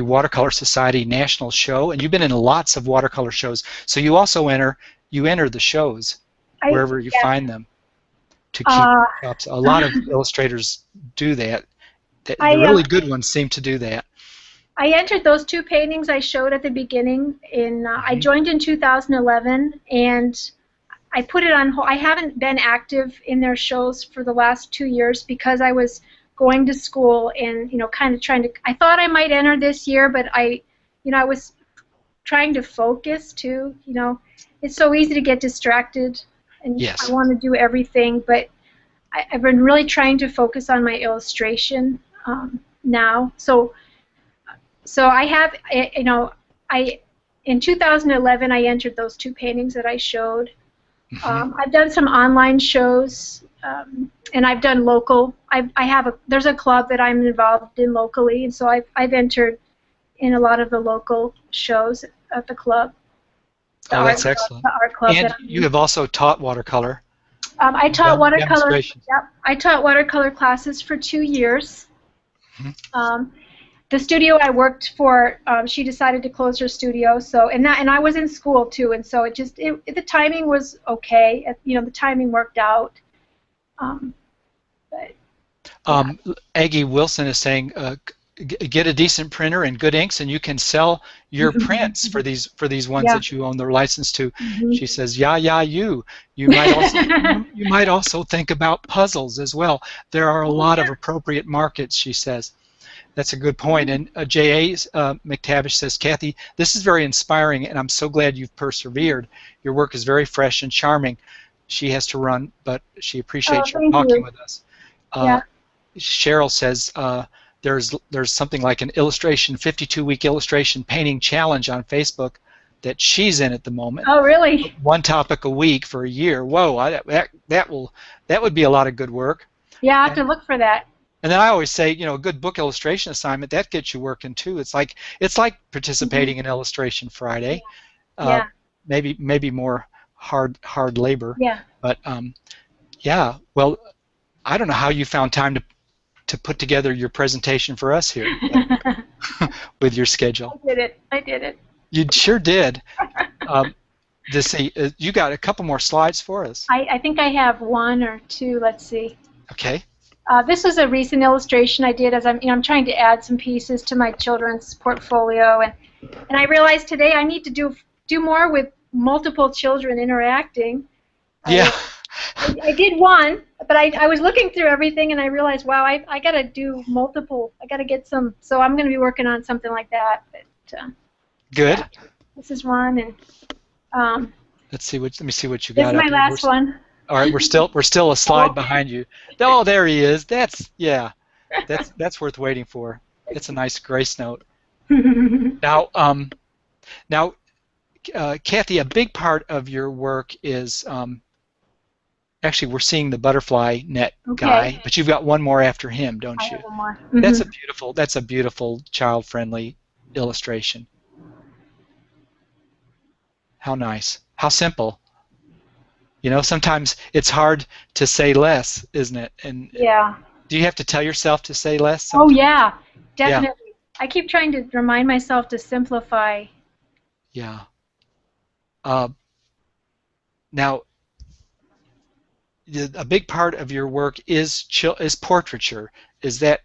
Watercolor Society National Show, and you've been in lots of watercolor shows. So you also enter the shows wherever you find them to keep up. A lot of illustrators do that. The really good ones seem to do that. I entered those two paintings I showed at the beginning. I joined in 2011, and I put it on hold. I haven't been active in their shows for the last 2 years because I was going to school and, you know, kind of trying to. I thought I might enter this year, but I was trying to focus too. You know, it's so easy to get distracted, and I want to do everything, but I've been really trying to focus on my illustration now. So I have, you know, in 2011 I entered those two paintings that I showed. I've done some online shows, and I've done local. There's a club that I'm involved in locally, and so I've entered in a lot of the local shows at the club. That's excellent. The art club. And you have also taught watercolor. I taught watercolor. Yep, I taught watercolor classes for 2 years. The studio I worked for, she decided to close her studio. So and I was in school too, and so the timing was okay. You know, the timing worked out. Aggie Wilson is saying, get a decent printer and good inks, and you can sell your prints for these ones that you own the license to. She says, you might also think about puzzles as well. There are a lot of appropriate markets, she says. That's a good point. And J.A. McTavish says, Kathy, this is very inspiring, and I'm so glad you've persevered. Your work is very fresh and charming. She has to run, but she appreciates your talking with us. Cheryl says there's something like an illustration 52-week illustration painting challenge on Facebook that she's in at the moment. Oh, really? One topic a week for a year. Whoa, that would be a lot of good work. Yeah, I have to look for that. And then I always say, you know, a good book illustration assignment that gets you working too. It's like participating in Illustration Friday. Yeah. Maybe more hard labor. Yeah. But yeah. Well, I don't know how you found time to put together your presentation for us here with your schedule. I did it. You sure did. You got a couple more slides for us. I think I have one or two. Let's see. Okay. This was a recent illustration I did as I'm trying to add some pieces to my children's portfolio, and I realized today I need to do more with multiple children interacting. Yeah. I did one, but I was looking through everything and I realized, wow, I got to do multiple. I got to get some. So I'm going to be working on something like that. But, good. Yeah, this is one, and let me see what you this got. This is my last one. All right, we're still a slide behind you. Oh, there he is. That's worth waiting for. It's a nice grace note. Now, Kathy, a big part of your work is actually we're seeing the butterfly net guy, but you've got one more after him, don't you? I have one more. That's a beautiful child-friendly illustration. How nice. How simple. You know, sometimes it's hard to say less, isn't it? And yeah. Do you have to tell yourself to say less sometimes? Oh yeah, definitely. Yeah. I keep trying to remind myself to simplify. Yeah. Now, a big part of your work is portraiture. Is that,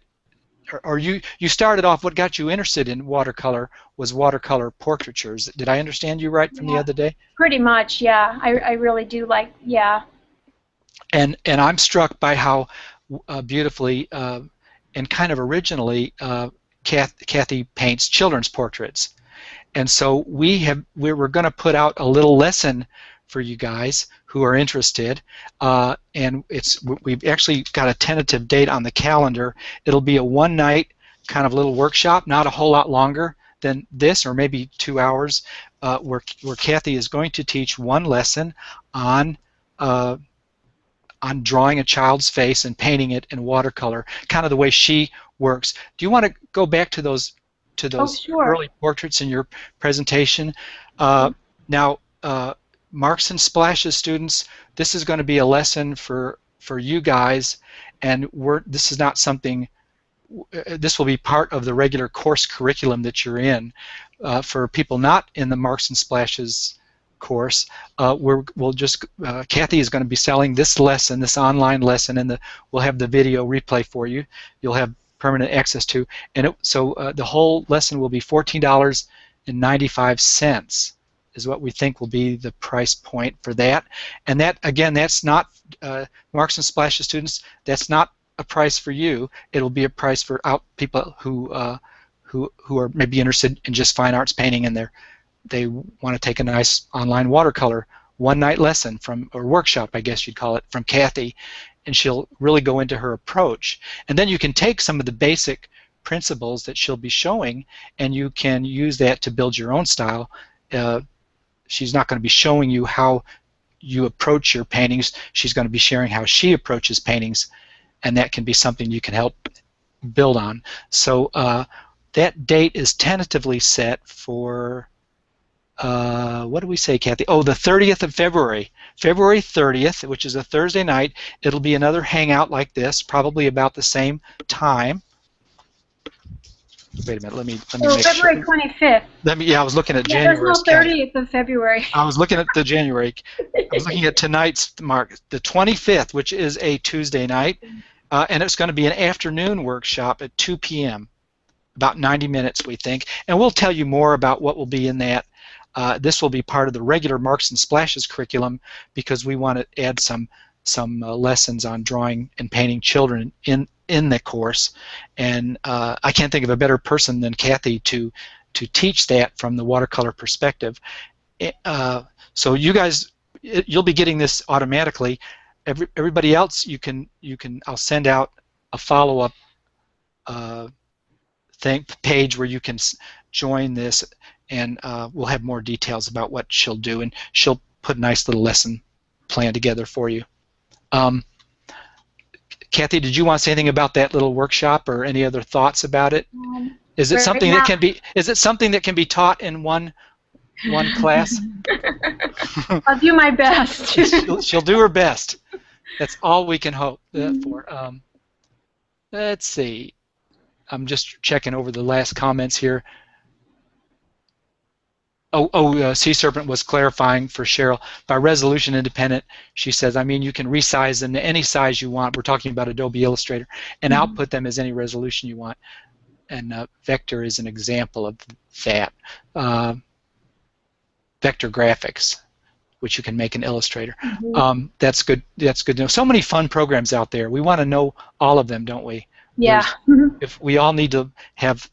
or you started off? What got you interested in watercolor was watercolor portraitures. Did I understand you right from the other day? Pretty much, yeah. I really do like, yeah. And I'm struck by how beautifully and kind of originally Kathy paints children's portraits. And so we're going to put out a little lesson for you guys who are interested, and we've actually got a tentative date on the calendar. It'll be a one-night kind of little workshop, not a whole lot longer than this, or maybe 2 hours, where Kathy is going to teach one lesson on drawing a child's face and painting it in watercolor, kind of the way she works. Do you want to go back to those sure. early portraits in your presentation? Now, Marks and Splashes students, this is going to be a lesson for you guys, and this is not something. This will be part of the regular course curriculum that you're in. For people not in the Marks and Splashes course, Kathy is going to be selling this lesson, this online lesson, and we'll have the video replay for you. You'll have permanent access to, and so the whole lesson will be $14.95 is what we think will be the price point for that. And that, again, that's not Marks and Splashes students. That's not a price for you. It'll be a price for people who are maybe interested in just fine arts painting, and they want to take a nice online watercolor one-night lesson or workshop, I guess you'd call it, from Kathy, and she'll really go into her approach. And then you can take some of the basic principles that she'll be showing, and you can use that to build your own style. She's not going to be showing you how you approach your paintings. She's going to be sharing how she approaches paintings, and that can be something you can help build on. So that date is tentatively set for, what do we say, Kathy? Oh, the 30th of February. February 30th, which is a Thursday night. It'll be another hangout like this, probably about the same time. Wait a minute, let me make February sure. 25th. I was looking at January. There's no 30th of February. I was looking at the January. I was looking at tonight's mark, the 25th, which is a Tuesday night, and it's going to be an afternoon workshop at 2 p.m., about 90 minutes, we think. And we'll tell you more about what will be in that. This will be part of the regular Marks and Splashes curriculum because we want to add some lessons on drawing and painting children in the course, and I can't think of a better person than Kathy to teach that from the watercolor perspective. So you guys, you'll be getting this automatically. Everybody else, I'll send out a follow-up page where you can join this, and we'll have more details about what she'll do, and she'll put a nice little lesson plan together for you. Kathy, did you want to say anything about that little workshop, or any other thoughts about it? Is it something that can be? Is it something that can be taught in one class? I'll do my best. she'll do her best. That's all we can hope for. Let's see. I'm just checking over the last comments here. Sea Serpent was clarifying for Cheryl. By resolution independent, she says, I mean, you can resize them to any size you want. We're talking about Adobe Illustrator, and output them as any resolution you want. And vector is an example of that. Vector graphics, which you can make in Illustrator. That's good. That's good to know. So many fun programs out there. We want to know all of them, don't we? Yeah. If we all need to have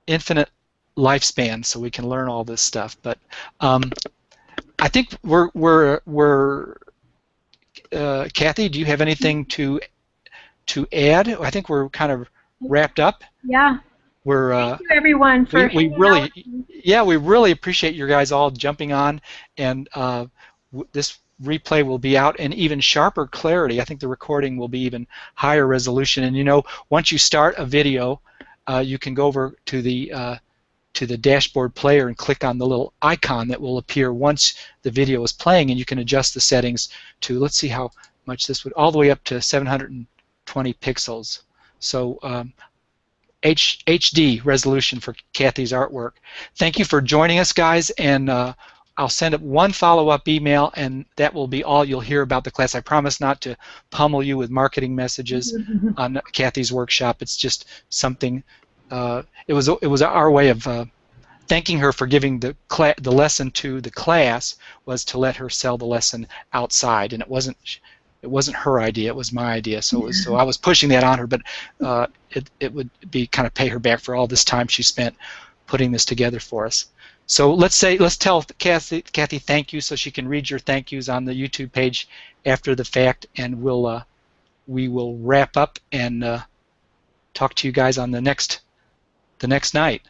infinite lifespan so we can learn all this stuff. But I think we're Kathy, do you have anything to add? I think we're kind of wrapped up. Yeah. Thank you, everyone, for we really appreciate you guys all jumping on, and this replay will be out in even sharper clarity. I think the recording will be even higher resolution. And you know, once you start a video, you can go over to the dashboard player and click on the little icon that will appear once the video is playing, and you can adjust the settings to, let's see how much this would, all the way up to 720 pixels. So HD resolution for Kathy's artwork. Thank you for joining us, guys, and I'll send up one follow-up email, and that will be all you'll hear about the class. I promise not to pummel you with marketing messages on Kathy's workshop. It's just something. It was our way of thanking her for giving the lesson to the class, was to let her sell the lesson outside, and it wasn't her idea, it was my idea. So I was pushing that on her, but it would be kind of pay her back for all this time she spent putting this together for us. So let's tell Kathy thank you, so she can read your thank yous on the YouTube page after the fact, and we will wrap up and talk to you guys on the next night.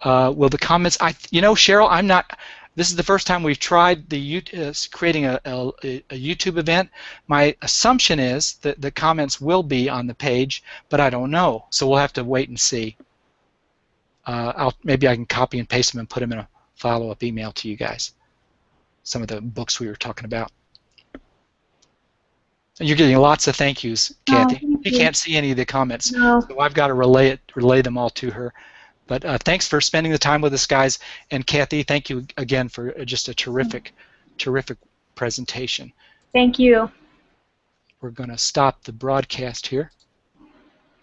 Will the comments? Cheryl, I'm not. This is the first time we've tried creating a YouTube event. My assumption is that the comments will be on the page, but I don't know. So we'll have to wait and see. Maybe I can copy and paste them and put them in a follow-up email to you guys. Some of the books we were talking about. And you're getting lots of thank yous, Kathy. You can't see any of the comments, so I've got to relay them all to her. But thanks for spending the time with us, guys. And Kathy, thank you again for just a terrific presentation. Thank you. We're going to stop the broadcast here.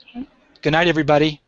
Okay. Good night, everybody.